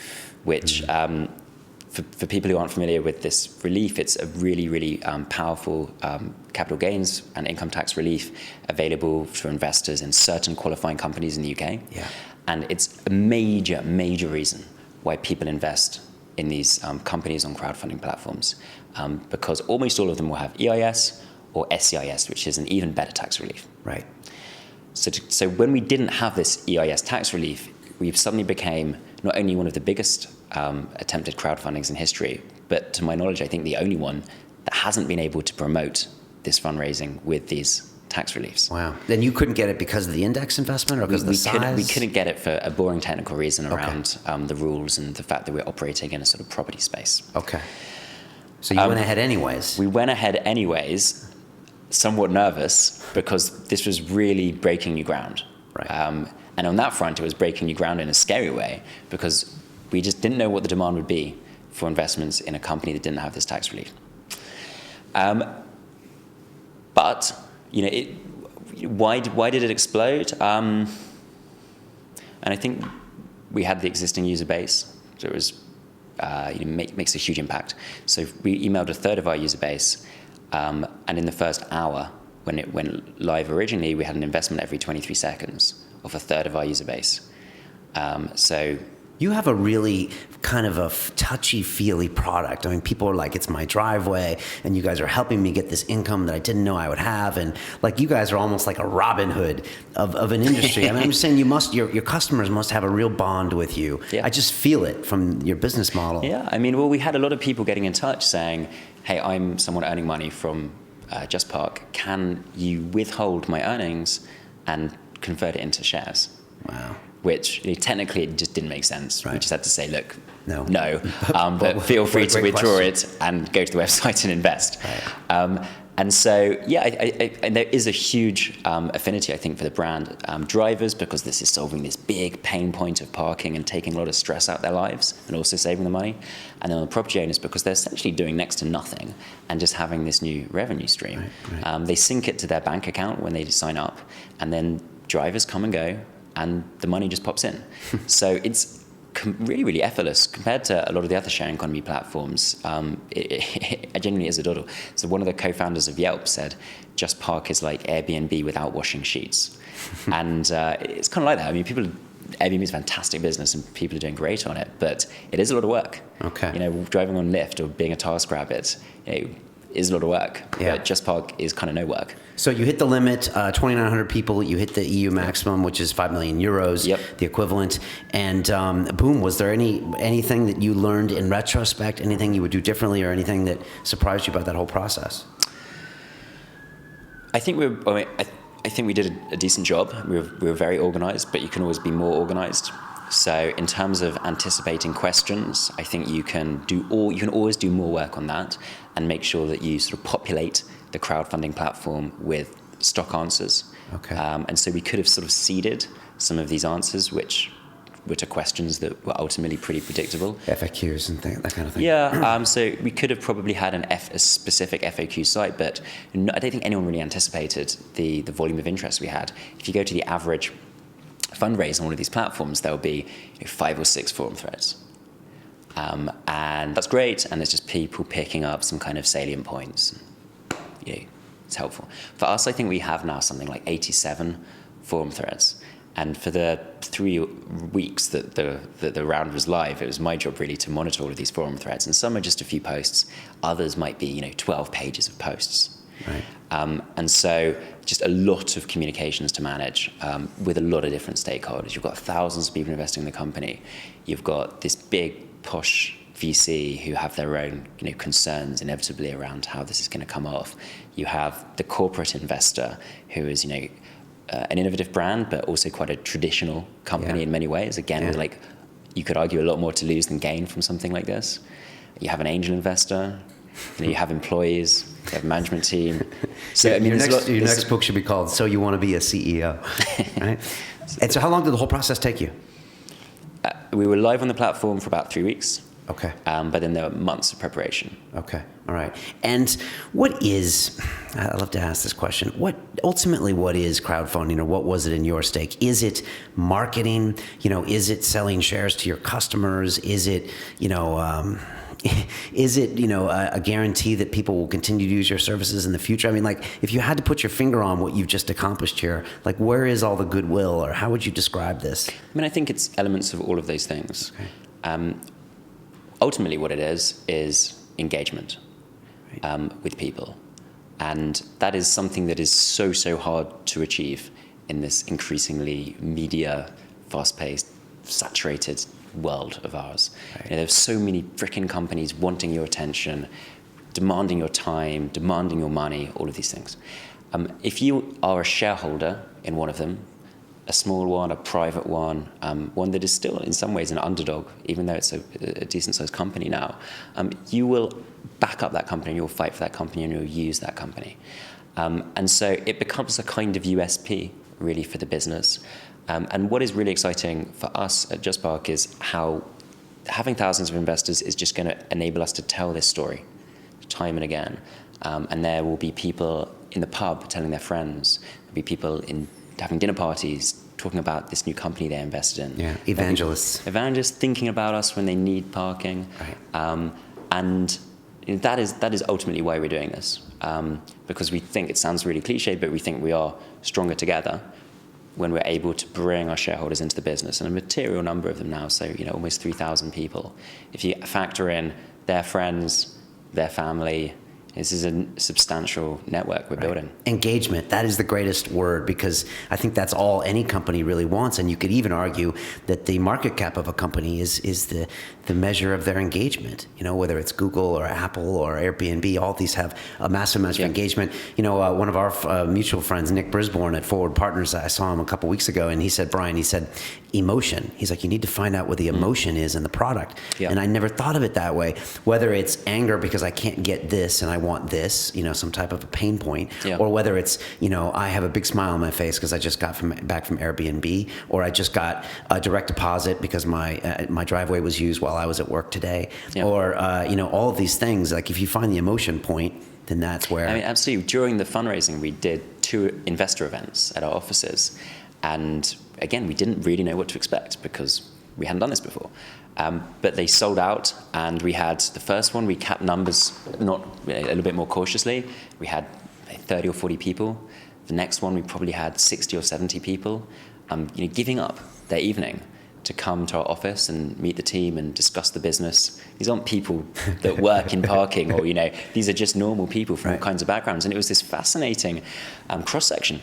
which... For people who aren't familiar with this relief, it's a really, really powerful capital gains and income tax relief available for investors in certain qualifying companies in the UK. Yeah. And it's a major, major reason why people invest in these companies on crowdfunding platforms, because almost all of them will have EIS or SCIS, which is an even better tax relief. Right. So when we didn't have this EIS tax relief, we suddenly became not only one of the biggest attempted crowdfundings in history, but to my knowledge, I think the only one that hasn't been able to promote this fundraising with these tax reliefs. Wow. Then you couldn't get it because of the Index investment, or because of the size? We couldn't get it for a boring technical reason around the rules and the fact that we're operating in a sort of property space. Okay. So you went ahead anyways. We went ahead anyways, somewhat nervous, because this was really breaking new ground. Right. And on that front, it was breaking new ground in a scary way because we just didn't know what the demand would be for investments in a company that didn't have this tax relief. But why did it explode? And I think we had the existing user base, so it was makes a huge impact. So we emailed a third of our user base, and in the first hour, when it went live originally, we had an investment every 23 seconds of a third of our user base. So you have a really kind of a touchy-feely product. I mean, people are like, it's my driveway, and you guys are helping me get this income that I didn't know I would have. And like, you guys are almost like a Robin Hood of an industry. I mean, I'm just saying your customers must have a real bond with you. Yeah. I just feel it from your business model. Yeah, I mean, well, we had a lot of people getting in touch saying, hey, I'm someone earning money from Just Park. Can you withhold my earnings and convert it into shares? Wow. Which technically it just didn't make sense. Right. We just had to say, look, no. But feel free to withdraw question. it and go to the website and invest. Right. And so, yeah, and there is a huge affinity, I think, for the brand. Drivers, because this is solving this big pain point of parking and taking a lot of stress out their lives and also saving the money. And then on the property owners, because they're essentially doing next to nothing and just having this new revenue stream. Right. They sync it to their bank account when they sign up, and then drivers come and go, and the money just pops in. So it's really, really effortless compared to a lot of the other sharing economy platforms. It genuinely is a doddle. So one of the co-founders of Yelp said, Just Park is like Airbnb without washing sheets. And it's kind of like that. I mean, Airbnb is a fantastic business and people are doing great on it, but it is a lot of work. Okay. Driving on Lyft or being a TaskRabbit, is a lot of work. Yeah. But Just Park is kind of no work. So you hit the limit, 2,900 people. You hit the EU maximum, which is 5 million euros, Yep. the equivalent. And boom, was there anything that you learned in retrospect, anything you would do differently, or anything that surprised you about that whole process? I think I think we did a decent job. We were very organized, but you can always be more organized. So in terms of anticipating questions, I think you can always do more work on that and make sure that you sort of populate the crowdfunding platform with stock answers. Okay. And so we could have sort of seeded some of these answers, which are questions that were ultimately pretty predictable. FAQs and that kind of thing. Yeah, so we could have probably had a specific FAQ site, but I don't think anyone really anticipated the volume of interest we had. If you go to the average fundraise on one of these platforms, there'll be 5 or 6 forum threads. And that's great, and it's just people picking up some kind of salient points. It's helpful. For us, I think we have now something like 87 forum threads. And for the 3 weeks that the round was live, it was my job really to monitor all of these forum threads. And some are just a few posts. Others might be 12 pages of posts. Right. And so just a lot of communications to manage with a lot of different stakeholders. You've got thousands of people investing in the company. You've got this big posh VC who have their own concerns inevitably around how this is going to come off. You have the corporate investor who is an innovative brand, but also quite a traditional company in many ways. Again, with you could argue a lot more to lose than gain from something like this. You have an angel investor. You have employees. You have a management team. So your next book should be called "So You Want to Be a CEO," right? And so, how long did the whole process take you? We were live on the platform for about 3 weeks. Okay. But then there were months of preparation. Okay. All right. And I love to ask this question, what is crowdfunding, or what was it in your stake? Is it marketing? Is it selling shares to your customers? Is it, a guarantee that people will continue to use your services in the future? I mean, if you had to put your finger on what you've just accomplished here, where is all the goodwill, or how would you describe this? I mean, I think it's elements of all of those things. Okay. Ultimately, what it is engagement with people. And that is something that is so hard to achieve in this increasingly media, fast-paced, saturated world of ours. Right. There's so many freaking companies wanting your attention, demanding your time, demanding your money, all of these things. If you are a shareholder in one of them, a small one, a private one, one that is still in some ways an underdog, even though it's a decent-sized company now, you will back up that company, you'll fight for that company, and you'll use that company. And so it becomes a kind of USP, really for the business. And what is really exciting for us at Just Park is how having thousands of investors is just going to enable us to tell this story time and again. And there will be people in the pub telling their friends. There'll be people having dinner parties talking about this new company they invested in. Yeah, evangelists. Evangelists thinking about us when they need parking. Right. And that is ultimately why we're doing this. Because we think, it sounds really cliche, but we think we are stronger together when we're able to bring our shareholders into the business, and a material number of them now, so almost 3,000 people. If you factor in their friends, their family, this is a substantial network we're building. Engagement, that is the greatest word, because I think that's all any company really wants. And you could even argue that the market cap of a company is the measure of their engagement. Whether it's Google or Apple or Airbnb, all these have a massive amount of engagement. One of our mutual friends, Nick Brisbourne at Forward Partners, I saw him a couple weeks ago, and he said, Brian, emotion. He's like, you need to find out what the emotion is in the product. Yeah. And I never thought of it that way. Whether it's anger because I can't get this and I want this, some type of a pain point, or whether it's, I have a big smile on my face because I just got back from Airbnb, or I just got a direct deposit because my driveway was used while I was at work today, or all of these things. Like if you find the emotion point, then that's where. I mean, absolutely. During the fundraising, we did 2 investor events at our offices, and again, we didn't really know what to expect because we hadn't done this before. But they sold out, and we had the first one, we capped numbers a little bit more cautiously. We had 30 or 40 people. The next one, we probably had 60 or 70 people, giving up their evening to come to our office and meet the team and discuss the business. These aren't people that work in parking, or these are just normal people from all kinds of backgrounds. And it was this fascinating cross-section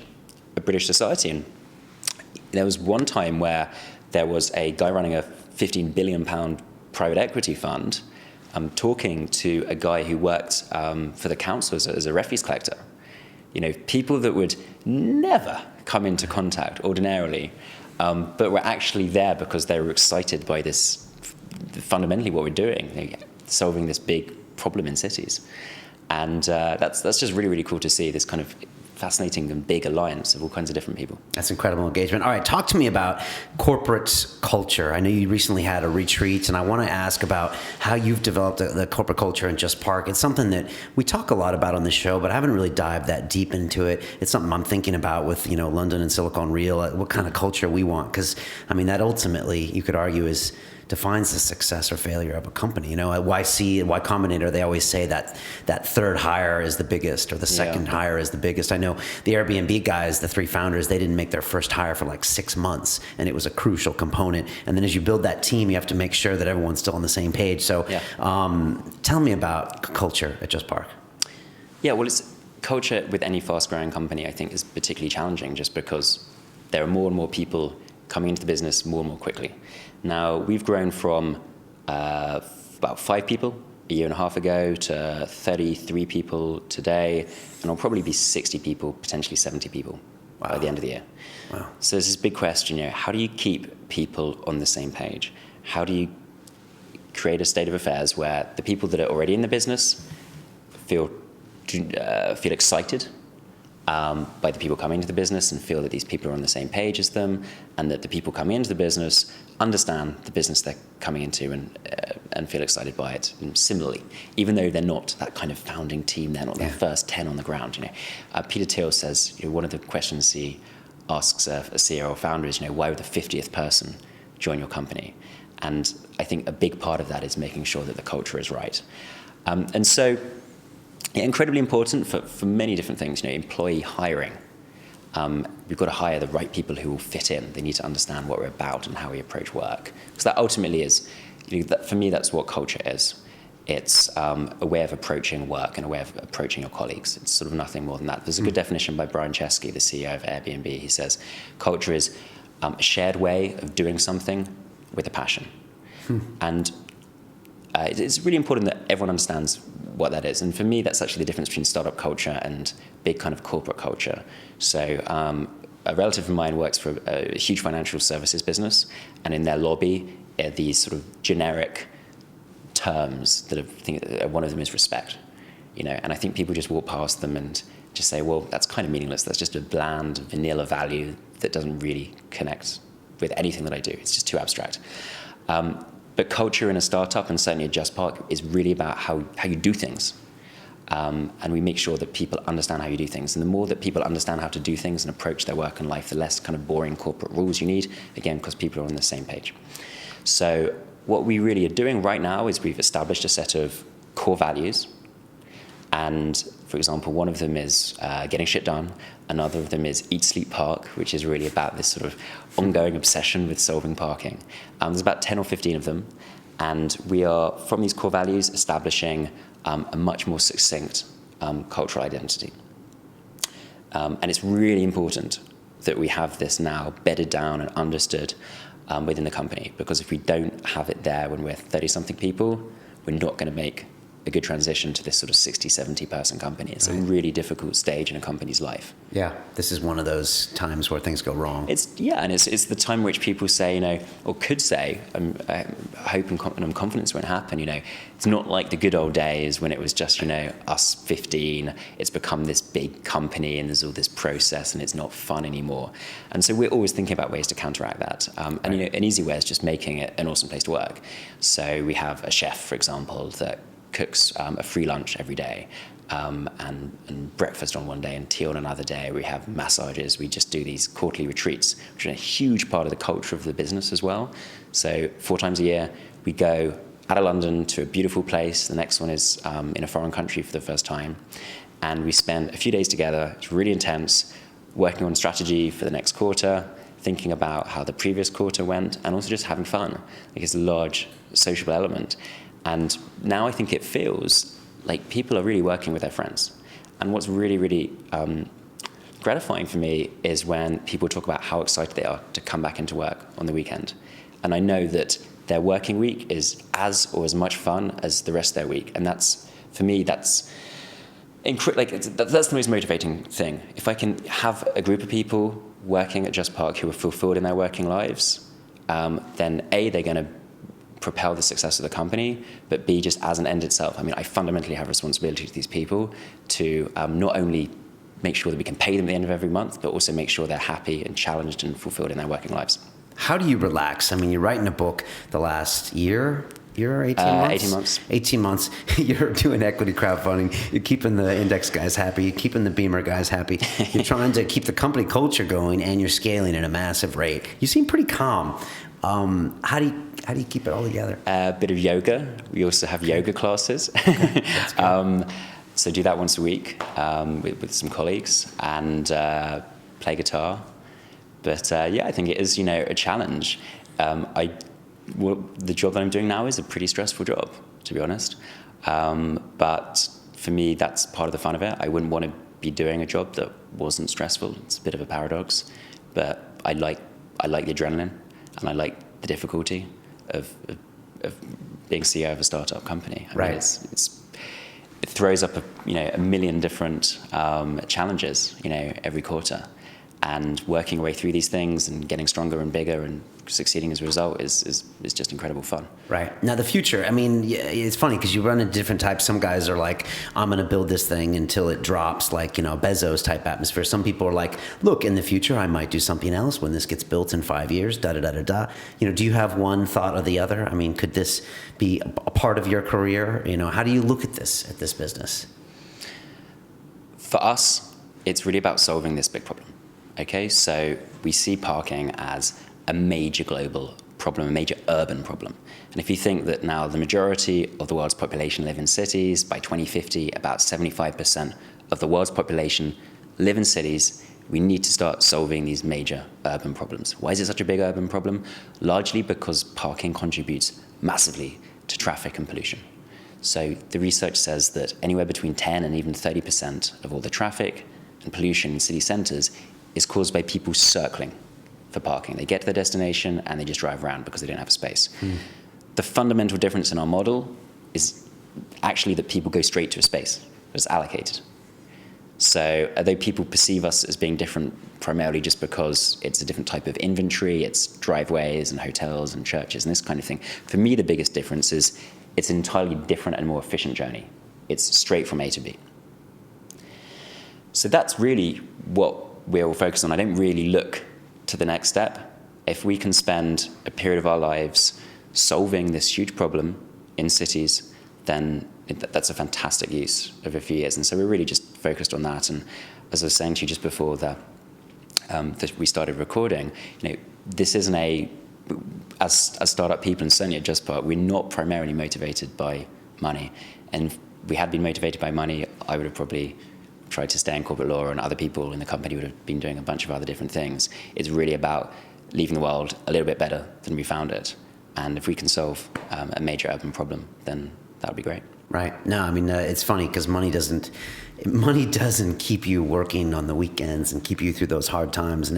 of British society. And there was one time where there was a guy running a £15 billion private equity fund talking to a guy who worked for the council as a refuse collector. People that would never come into contact ordinarily, but were actually there because they were excited by this, fundamentally what we're doing, solving this big problem in cities. And that's just really, really cool to see this kind of fascinating and big alliance of all kinds of different people. That's incredible engagement. All right, talk to me about corporate culture. I know you recently had a retreat, and I want to ask about how you've developed the corporate culture in Just Park. It's something that we talk a lot about on the show, but I haven't really dived that deep into it. It's something I'm thinking about with London and Silicon Reel, what kind of culture we want, because that ultimately you could argue defines the success or failure of a company. At YC and Y Combinator, they always say that third hire is the biggest, or the second hire is the biggest. I know the Airbnb guys, the 3 founders, they didn't make their first hire for like 6 months, and it was a crucial component. And then as you build that team, you have to make sure that everyone's still on the same page. So tell me about culture at Just Park. Yeah, well, it's culture with any fast-growing company, I think, is particularly challenging just because there are more and more people coming into the business more and more quickly. Now, we've grown from about 5 people a year and a half ago to 33 people today, and it'll probably be 60 people, potentially 70 people by the end of the year. Wow. So there's this big question, how do you keep people on the same page? How do you create a state of affairs where the people that are already in the business feel excited by the people coming into the business and feel that these people are on the same page as them, and that the people coming into the business understand the business they're coming into and feel excited by it. And similarly, even though they're not that kind of founding team, they're not the first 10 on the ground. Peter Thiel says one of the questions he asks a CEO or founder is, why would the 50th person join your company? And I think a big part of that is making sure that the culture is right. And so, incredibly important for many different things. Employee hiring. We've got to hire the right people who will fit in. They need to understand what we're about and how we approach work. Because that ultimately is, for me, that's what culture is. It's a way of approaching work and a way of approaching your colleagues. It's sort of nothing more than that. There's a good definition by Brian Chesky, the CEO of Airbnb. He says, culture is a shared way of doing something with a passion. And it's really important that everyone understands what that is. And for me, that's actually the difference between startup culture and big kind of corporate culture. So a relative of mine works for a huge financial services business, and in their lobby are these sort of generic terms that I think one of them is respect. And I think people just walk past them and just say, well, that's kind of meaningless. That's just a bland, vanilla value that doesn't really connect with anything that I do. It's just too abstract. But culture in a startup, and certainly at Just Park, is really about how you do things. And we make sure that people understand how you do things. And the more that people understand how to do things and approach their work and life, the less kind of boring corporate rules you need, again, because people are on the same page. So what we really are doing right now is we've established a set of core values. And, for example, one of them is getting shit done. Another of them is Eat, Sleep, Park, which is really about this sort of ongoing obsession with solving parking. There's about 10 or 15 of them. And we are, from these core values, establishing a much more succinct cultural identity. And it's really important that we have this now bedded down and understood within the company, because if we don't have it there when we're 30-something people, we're not going to make a good transition to this sort of 60, 70 person company. It's a really difficult stage in a company's life. Yeah, this is one of those times where things go wrong. It's the time which people say, or could say, I hope and I'm confident it won't happen, it's not like the good old days when it was just, us 15, it's become this big company and there's all this process and it's not fun anymore. And so we're always thinking about ways to counteract that. And an easy way is just making it an awesome place to work. So we have a chef, for example, that cooks a free lunch every day, and breakfast on one day and tea on another day. We have massages. We just do these quarterly retreats, which are a huge part of the culture of the business as well. So 4 times a year, we go out of London to a beautiful place. The next one is in a foreign country for the first time. And we spend a few days together. It's really intense, working on strategy for the next quarter, thinking about how the previous quarter went, and also just having fun. Like, it's a large sociable element. And now I think it feels like people are really working with their friends. And what's really, really gratifying for me is when people talk about how excited they are to come back into work on the weekend. And I know that their working week is as much fun as the rest of their week. And that's, for me, that's the most motivating thing. If I can have a group of people working at Just Park who are fulfilled in their working lives, then A, they're going to propel the success of the company, but B, just as an end itself. I mean, I fundamentally have responsibility to these people to not only make sure that we can pay them at the end of every month, but also make sure they're happy and challenged and fulfilled in their working lives. How do you relax? I mean, you're writing a book the last year, 18 months? 18 months. 18 months. You're doing equity crowdfunding. You're keeping the index guys happy. You're keeping the Beamer guys happy. You're trying to keep the company culture going, and you're scaling at a massive rate. You seem pretty calm. How do you keep it all together? A bit of yoga. We also have yoga classes. Okay, that's good. So do that once a week with some colleagues, and play guitar. But I think it is, a challenge. The job that I'm doing now is a pretty stressful job, to be honest. But for me, that's part of the fun of it. I wouldn't want to be doing a job that wasn't stressful. It's a bit of a paradox, but I like the adrenaline, and I like the difficulty of being CEO of a startup company. I mean, it throws up a million different challenges, every quarter. And working our way through these things and getting stronger and bigger and succeeding as a result is just incredible fun. Right. Now, the future, I mean, it's funny because you run into different types. Some guys are like, I'm going to build this thing until it drops, like, Bezos type atmosphere. Some people are like, look, in the future, I might do something else when this gets built in 5 years, da-da-da-da-da. Do you have one thought or the other? I mean, could this be a part of your career? How do you look at this business? For us, it's really about solving this big problem. Okay, so we see parking as a major global problem, a major urban problem. And if you think that now the majority of the world's population live in cities, by 2050, about 75% of the world's population live in cities, we need to start solving these major urban problems. Why is it such a big urban problem? Largely because parking contributes massively to traffic and pollution. So the research says that anywhere between 10 and even 30% of all the traffic and pollution in city centers is caused by people circling for parking. They get to their destination and they just drive around because they don't have a space. The fundamental difference in our model is actually that people go straight to a space that's allocated. So although people perceive us as being different primarily just because it's a different type of inventory, it's driveways and hotels and churches and this kind of thing, for me the biggest difference is it's an entirely different and more efficient journey. It's straight from A to B. So that's really what we're all focused on. I don't really look to the next step. If we can spend a period of our lives solving this huge problem in cities, then that's a fantastic use of a few years. And so we're really just focused on that. And as I was saying to you just before that we started recording, this isn't as startup people, and certainly at JustPart, we're not primarily motivated by money. And if we had been motivated by money, I would have probably tried to stay in corporate law, and other people in the company would have been doing a bunch of other different things. It's really about leaving the world a little bit better than we found it. And if we can solve a major urban problem, then that would be great. Right. No, I mean, it's funny because money doesn't keep you working on the weekends and keep you through those hard times. And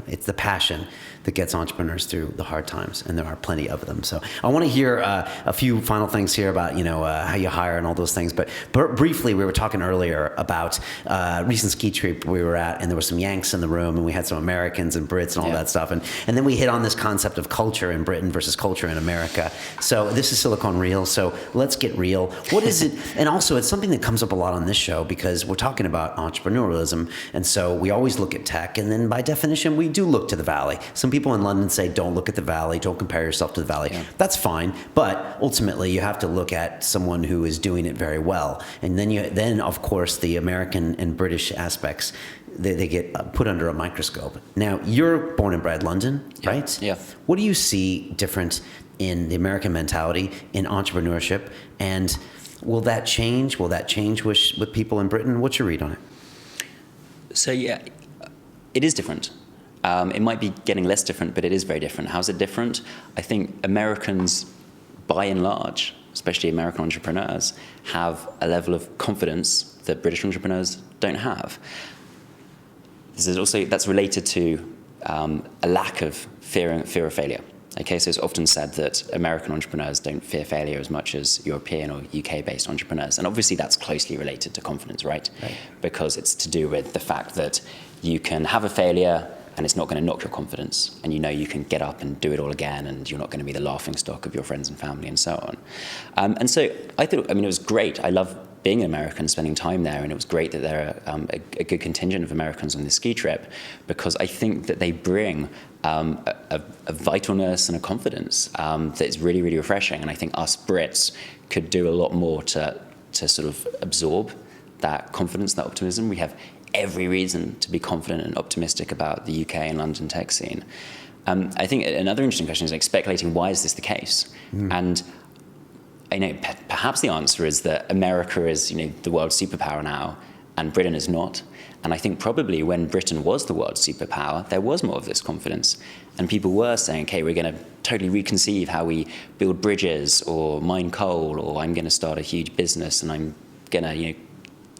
it's the passion that gets entrepreneurs through the hard times, and there are plenty of them. So I want to hear a few final things here about how you hire and all those things. But briefly, we were talking earlier about a recent ski trip we were at, and there were some Yanks in the room, and we had some Americans and Brits and all that stuff. And then we hit on this concept of culture in Britain versus culture in America. So this is Silicon Real. So let's get real. What is it? And also, it's something that comes up a lot on this show because we're talking about entrepreneurialism. And so we always look at tech. And then by definition, we do look to the Valley. Some people in London say, don't look at the Valley. Don't compare yourself to the Valley. Yeah. That's fine. But ultimately, you have to look at someone who is doing it very well. And then of course, the American and British aspects, they get put under a microscope. Now, you're born and bred London, right? Yeah. What do you see different in the American mentality, in entrepreneurship, and will that change? Will that change with people in Britain? What's your read on it? So yeah, it is different. It might be getting less different, but it is very different. How's it different? I think Americans, by and large, especially American entrepreneurs, have a level of confidence that British entrepreneurs don't have. That's related to a lack of fear of failure. Okay, so it's often said that American entrepreneurs don't fear failure as much as European or UK-based entrepreneurs. And obviously that's closely related to confidence, right? Because it's to do with the fact that you can have a failure and it's not going to knock your confidence. And you can get up and do it all again, and you're not going to be the laughingstock of your friends and family and so on. And so I thought, it was great. I love being an American, spending time there, and it was great that there are a good contingent of Americans on this ski trip, because I think that they bring a vitalness and a confidence that is really, really refreshing. And I think us Brits could do a lot more to sort of absorb that confidence, that optimism. We have every reason to be confident and optimistic about the UK and London tech scene. I think another interesting question is speculating, why is this the case? And perhaps the answer is that America is the world's superpower now, and Britain is not. And I think probably when Britain was the world's superpower, there was more of this confidence. And people were saying, okay, we're going to totally reconceive how we build bridges or mine coal, or I'm going to start a huge business and I'm going to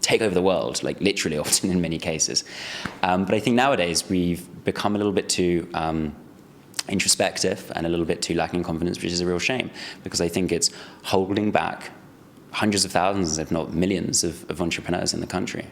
take over the world, like literally often in many cases. But I think nowadays we've become a little bit too introspective and a little bit too lacking in confidence, which is a real shame, because I think it's holding back hundreds of thousands, if not millions, of entrepreneurs in the country.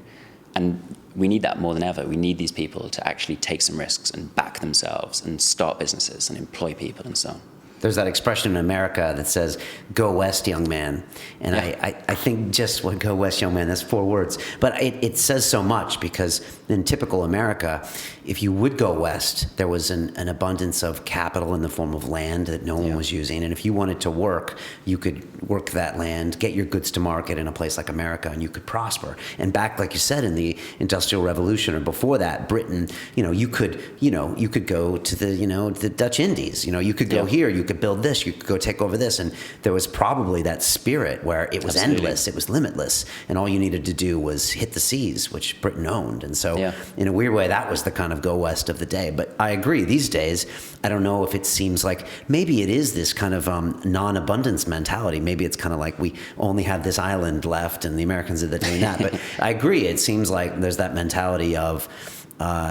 And we need that more than ever. We need these people to actually take some risks and back themselves and start businesses and employ people and so on. There's that expression in America that says, go west, young man. And I think just what go west, young man, that's 4 words. But it says so much, because in typical America, if you would go west, there was an abundance of capital in the form of land that no one was using. And if you wanted to work, you could work that land, get your goods to market in a place like America, and you could prosper. And back, like you said, in the Industrial Revolution, or before that, Britain, you could go to the Dutch Indies. You could go here, you could build this, you could go take over this. And there was probably that spirit where it was endless, it was limitless, and all you needed to do was hit the seas, which Britain owned. And so in a weird way, that was the kind of go west of the day. But I agree, these days, I don't know if it seems like maybe it is this kind of non-abundance mentality. Maybe it's kind of like we only have this island left and the Americans are doing that. But I agree, it seems like there's that mentality of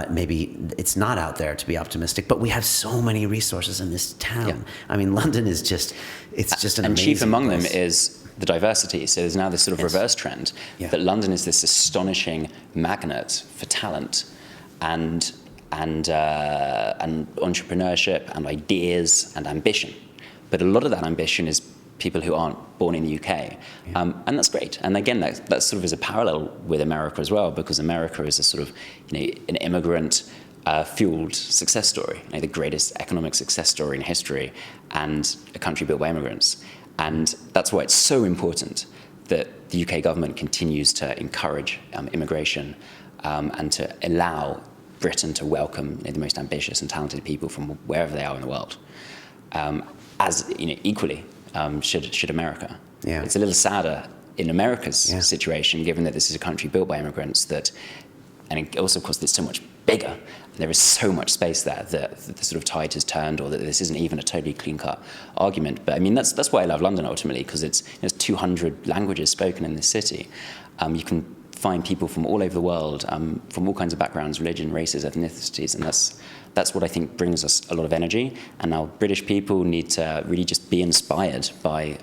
maybe it's not out there to be optimistic, but we have so many resources in this town. I mean, London is just an amazing and chief among place. them is the diversity. So there's now this sort of reverse trend that London is this astonishing magnet for talent and entrepreneurship and ideas and ambition. But a lot of that ambition is people who aren't born in the UK. And that's great. And again, that sort of is a parallel with America as well, because America is a sort of, an immigrant fueled success story, the greatest economic success story in history, and a country built by immigrants. And that's why it's so important that the UK government continues to encourage immigration and to allow Britain to welcome the most ambitious and talented people from wherever they are in the world. As equally should America. Yeah. It's a little sadder in America's situation, given that this is a country built by immigrants, and also, of course, it's so much bigger. There is so much space there that the sort of tide has turned, or that this isn't even a totally clean-cut argument. But I mean, that's why I love London ultimately, because there's 200 languages spoken in this city. You can find people from all over the world, from all kinds of backgrounds, religion, races, ethnicities, and that's what I think brings us a lot of energy. And now British people need to really just be inspired by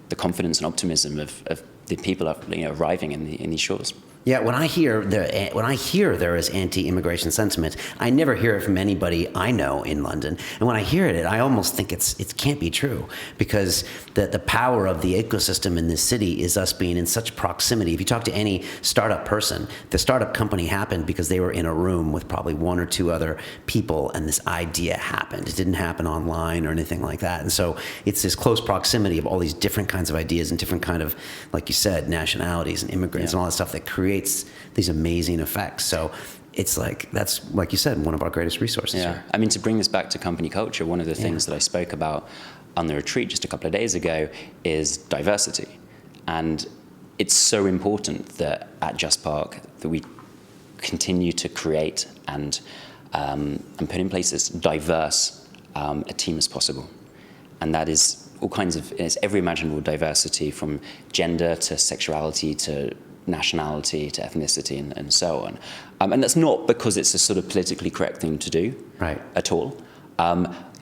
the confidence and optimism of the people arriving in these shores. Yeah, when I hear there is anti-immigration sentiment, I never hear it from anybody I know in London. And when I hear it, I almost think it can't be true, because the power of the ecosystem in this city is us being in such proximity. If you talk to any startup person, the startup company happened because they were in a room with probably one or two other people, and this idea happened. It didn't happen online or anything like that. And so it's this close proximity of all these different kinds of ideas and different kind of, like you said, nationalities and immigrants and all that stuff that creates these amazing effects. So it's that's, like you said, one of our greatest resources here. I mean, to bring this back to company culture, one of the things that I spoke about on the retreat just a couple of days ago is diversity. And it's so important that at Just Park that we continue to create and put in place as diverse a team as possible. And that is all kinds of, it's every imaginable diversity, from gender to sexuality to nationality to ethnicity and so on. And that's not because it's a sort of politically correct thing to do at all.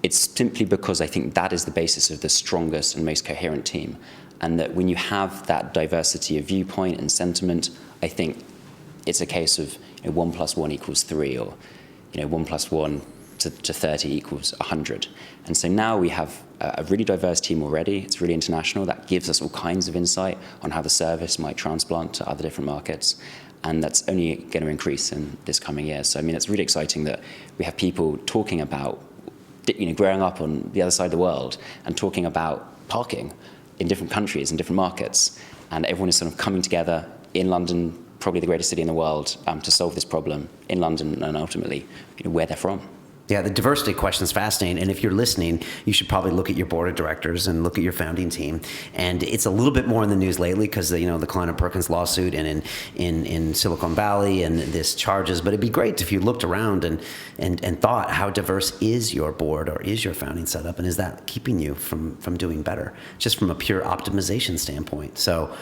It's simply because I think that is the basis of the strongest and most coherent team. And that when you have that diversity of viewpoint and sentiment, I think it's a case of 1 + 1 = 3, or 1 + 1 to 30 = 100. And so now we have a really diverse team already. It's really international. That gives us all kinds of insight on how the service might transplant to other different markets. And that's only going to increase in this coming year. So, I mean, it's really exciting that we have people talking about, growing up on the other side of the world and talking about parking in different countries and different markets. And everyone is sort of coming together in London, probably the greatest city in the world, to solve this problem in London and ultimately where they're from. Yeah, the diversity question is fascinating. And if you're listening, you should probably look at your board of directors and look at your founding team. And it's a little bit more in the news lately because the Kleiner Perkins lawsuit and in Silicon Valley and this charges. But it'd be great if you looked around and thought, how diverse is your board or is your founding setup? And is that keeping you from doing better, just from a pure optimization standpoint? So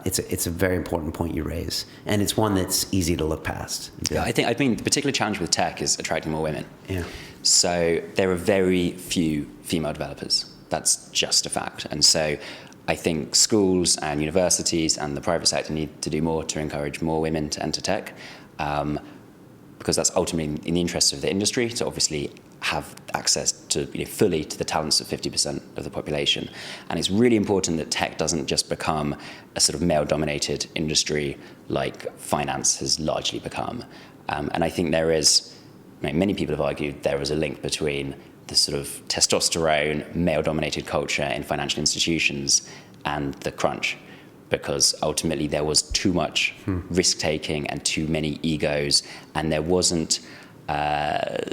it's a very important point you raise. And it's one that's easy to look past. Yeah, I mean, the particular challenge with tech is attracting more women. Yeah. So there are very few female developers. That's just a fact. And so I think schools and universities and the private sector need to do more to encourage more women to enter tech, because that's ultimately in the interests of the industry to obviously have access to fully to the talents of 50% of the population. And it's really important that tech doesn't just become a sort of male-dominated industry like finance has largely become. And I think there is, many people have argued there is a link between the sort of testosterone, male-dominated culture in financial institutions and the crunch, because ultimately there was too much risk-taking and too many egos, and there wasn't, I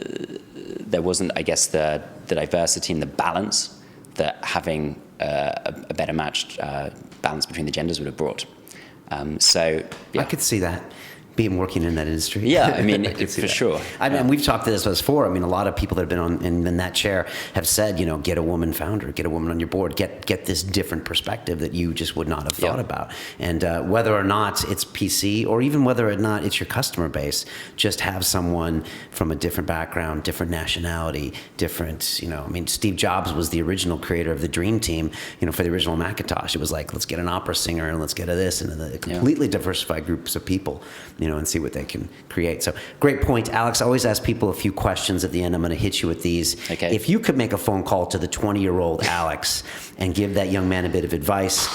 guess, the diversity and the balance that having a better matched balance between the genders would have brought. So yeah. I could see that. Being working in that industry. Yeah, I mean, for sure. I mean, we've talked to this before. I mean, a lot of people that have been in that chair have said, get a woman founder, get a woman on your board, get this different perspective that you just would not have thought about. And whether or not it's PC or even whether or not it's your customer base, just have someone from a different background, different nationality, different, I mean, Steve Jobs was the original creator of the Dream Team, for the original Macintosh. It was like, let's get an opera singer and let's get a this and a completely diversified groups of people, and see what they can create. So great point, Alex. I always ask people a few questions at the end. I'm going to hit you with these. Okay. If you could make a phone call to the 20-year-old Alex and give that young man a bit of advice,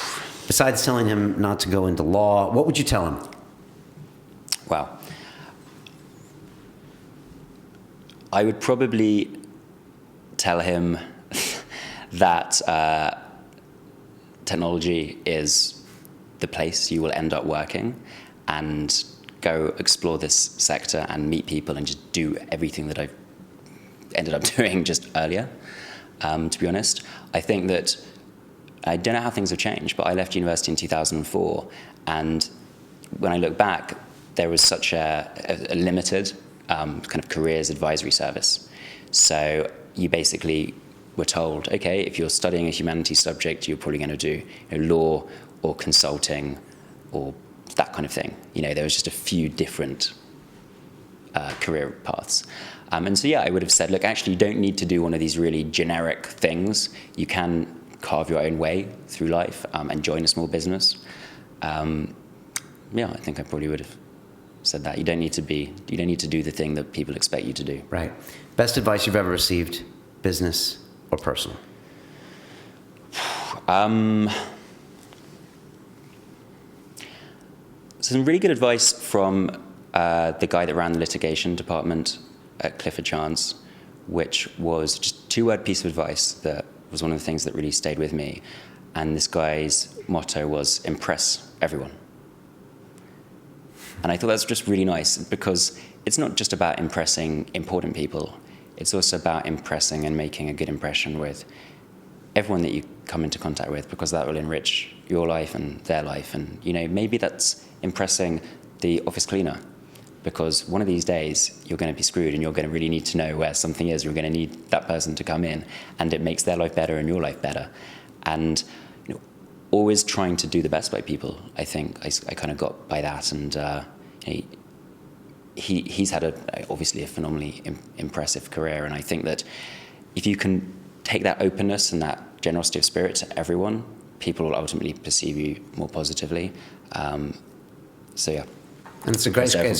besides telling him not to go into law, what would you tell him? Wow. I would probably tell him that technology is the place you will end up working, and go explore this sector and meet people and just do everything that I've ended up doing just earlier. To be honest, I think that I don't know how things have changed, but I left university in 2004, and when I look back, there was such a limited kind of careers advisory service. So you basically were told, okay, if you're studying a humanities subject, you're probably going to do law or consulting or that kind of thing. There was just a few different career paths. And so, yeah, I would have said, look, actually, you don't need to do one of these really generic things. You can carve your own way through life and join a small business. Yeah, I think I probably would have said that. You don't need to do the thing that people expect you to do. Right. Best advice you've ever received, business or personal? Some really good advice from the guy that ran the litigation department at Clifford Chance, which was just a 2-word piece of advice that was one of the things that really stayed with me. And this guy's motto was, impress everyone. And I thought that's just really nice, because it's not just about impressing important people. It's also about impressing and making a good impression with everyone that you come into contact with, because that will enrich your life and their life. And, maybe that's impressing the office cleaner, because one of these days you're going to be screwed and you're going to really need to know where something is. You're going to need that person to come in, and it makes their life better and your life better. And always trying to do the best by people. I think I kind of got by that, and he's had obviously a phenomenally impressive career. And I think that if you can take that openness and that generosity of spirit to everyone, people will ultimately perceive you more positively. So yeah. And it's a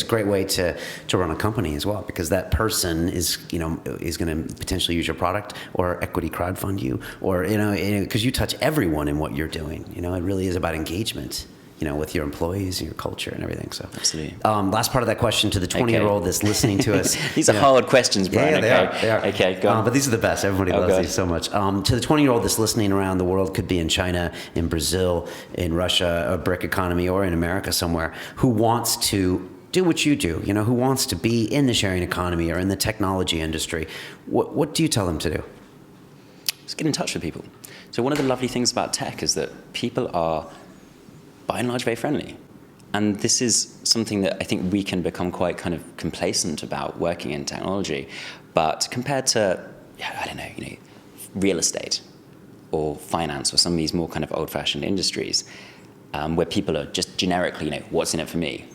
great way to run a company as well, because that person is going to potentially use your product or equity crowdfund you, or because you touch everyone in what you're doing. It really is about engagement, with your employees and your culture and everything. So absolutely. Last part of that question to the 20-year-old that's listening to us. These are hard questions, Brian. Yeah, they are. Okay, go on. But these are the best. Everybody loves these so much. To the 20-year-old that's listening around the world, could be in China, in Brazil, in Russia, a brick economy, or in America somewhere, who wants to do what you do, who wants to be in the sharing economy or in the technology industry, what do you tell them to do? Just get in touch with people. So one of the lovely things about tech is that people are, by and large, very friendly. And this is something that I think we can become quite kind of complacent about working in technology. But compared to, real estate or finance or some of these more kind of old-fashioned industries, where people are just generically, what's in it for me?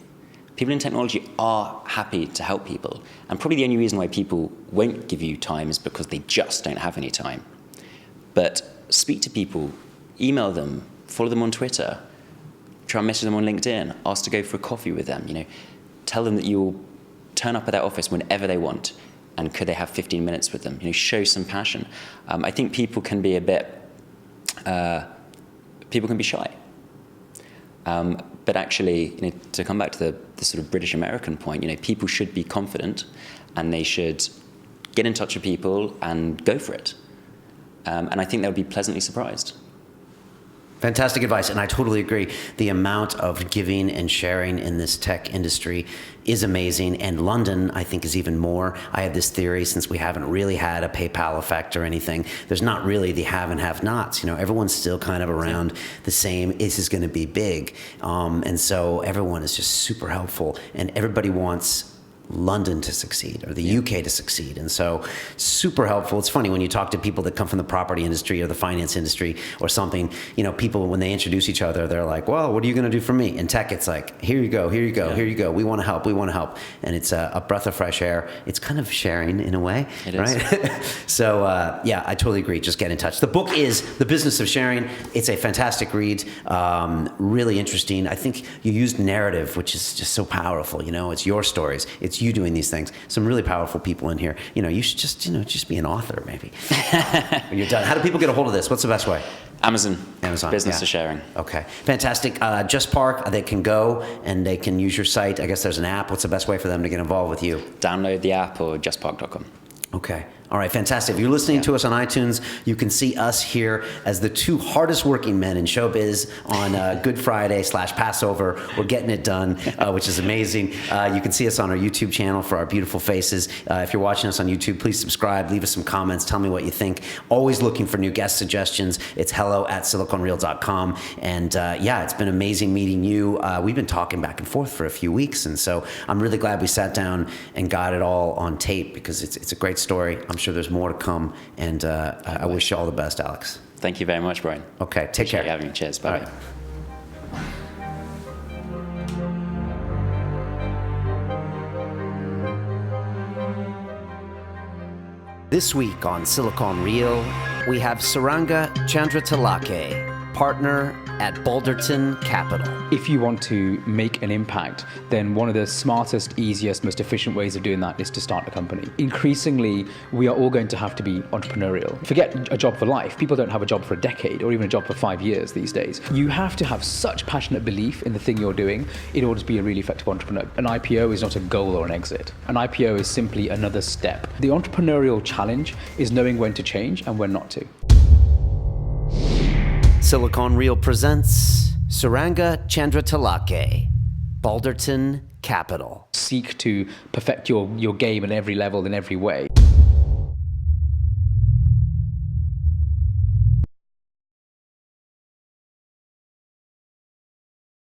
People in technology are happy to help people. And probably the only reason why people won't give you time is because they just don't have any time. But speak to people, email them, follow them on Twitter, try and message them on LinkedIn, ask to go for a coffee with them, tell them that you'll turn up at their office whenever they want, and could they have 15 minutes with them, show some passion. I think people can be shy. But actually, to come back to the sort of British-American point, people should be confident, and they should get in touch with people and go for it. And I think they'll be pleasantly surprised. Fantastic advice, and I totally agree. The amount of giving and sharing in this tech industry is amazing, and London, I think, is even more. I have this theory, since we haven't really had a PayPal effect or anything, there's not really the have and have-nots. Everyone's still kind of around the same, this is going to be big. And so everyone is just super helpful, and everybody wants London to succeed, or the UK to succeed. And so super helpful. It's funny when you talk to people that come from the property industry or the finance industry or something, people, when they introduce each other, they're like, well, what are you going to do for me? In tech, it's like, here you go. Yeah. Here you go. We want to help. And it's a breath of fresh air. It's kind of sharing in a way, right? So I totally agree. Just get in touch. The book is The Business of Sharing. It's a fantastic read. Really interesting. I think you used narrative, which is just so powerful. It's your stories. It's you doing these things. Some really powerful people in here. You should just be an author, maybe. When you're done. How do people get a hold of this? What's the best way? Amazon. Business yeah. of Sharing. Okay. Fantastic. Just Park, they can go and they can use your site. I guess there's an app. What's the best way for them to get involved with you? Download the app or justpark.com. Okay. All right, fantastic. If you're listening to us on iTunes, you can see us here as the two hardest working men in showbiz on Good Friday / Passover. We're getting it done, which is amazing. You can see us on our YouTube channel for our beautiful faces. If you're watching us on YouTube, please subscribe, leave us some comments, tell me what you think. Always looking for new guest suggestions. It's hello@siliconreal.com. And yeah, it's been amazing meeting you. We've been talking back and forth for a few weeks, and so I'm really glad we sat down and got it all on tape because it's a great story. I'm sure there's more to come, and I wish you all the best, Alex. Thank you very much, Brian. Okay, take care. Appreciate you having me. Cheers. Bye. Right. This week on Silicon Reel, we have Saranga Chandratilake, partner at Balderton Capital. If you want to make an impact, then one of the smartest, easiest, most efficient ways of doing that is to start a company. Increasingly, we are all going to have to be entrepreneurial. Forget a job for life. People don't have a job for a decade or even a job for 5 years these days. You have to have such passionate belief in the thing you're doing in order to be a really effective entrepreneur. An IPO is not a goal or an exit. An IPO is simply another step. The entrepreneurial challenge is knowing when to change and when not to. Silicon Reel presents Saranga Chandratilake, Balderton Capital. Seek to perfect your game at every level in every way.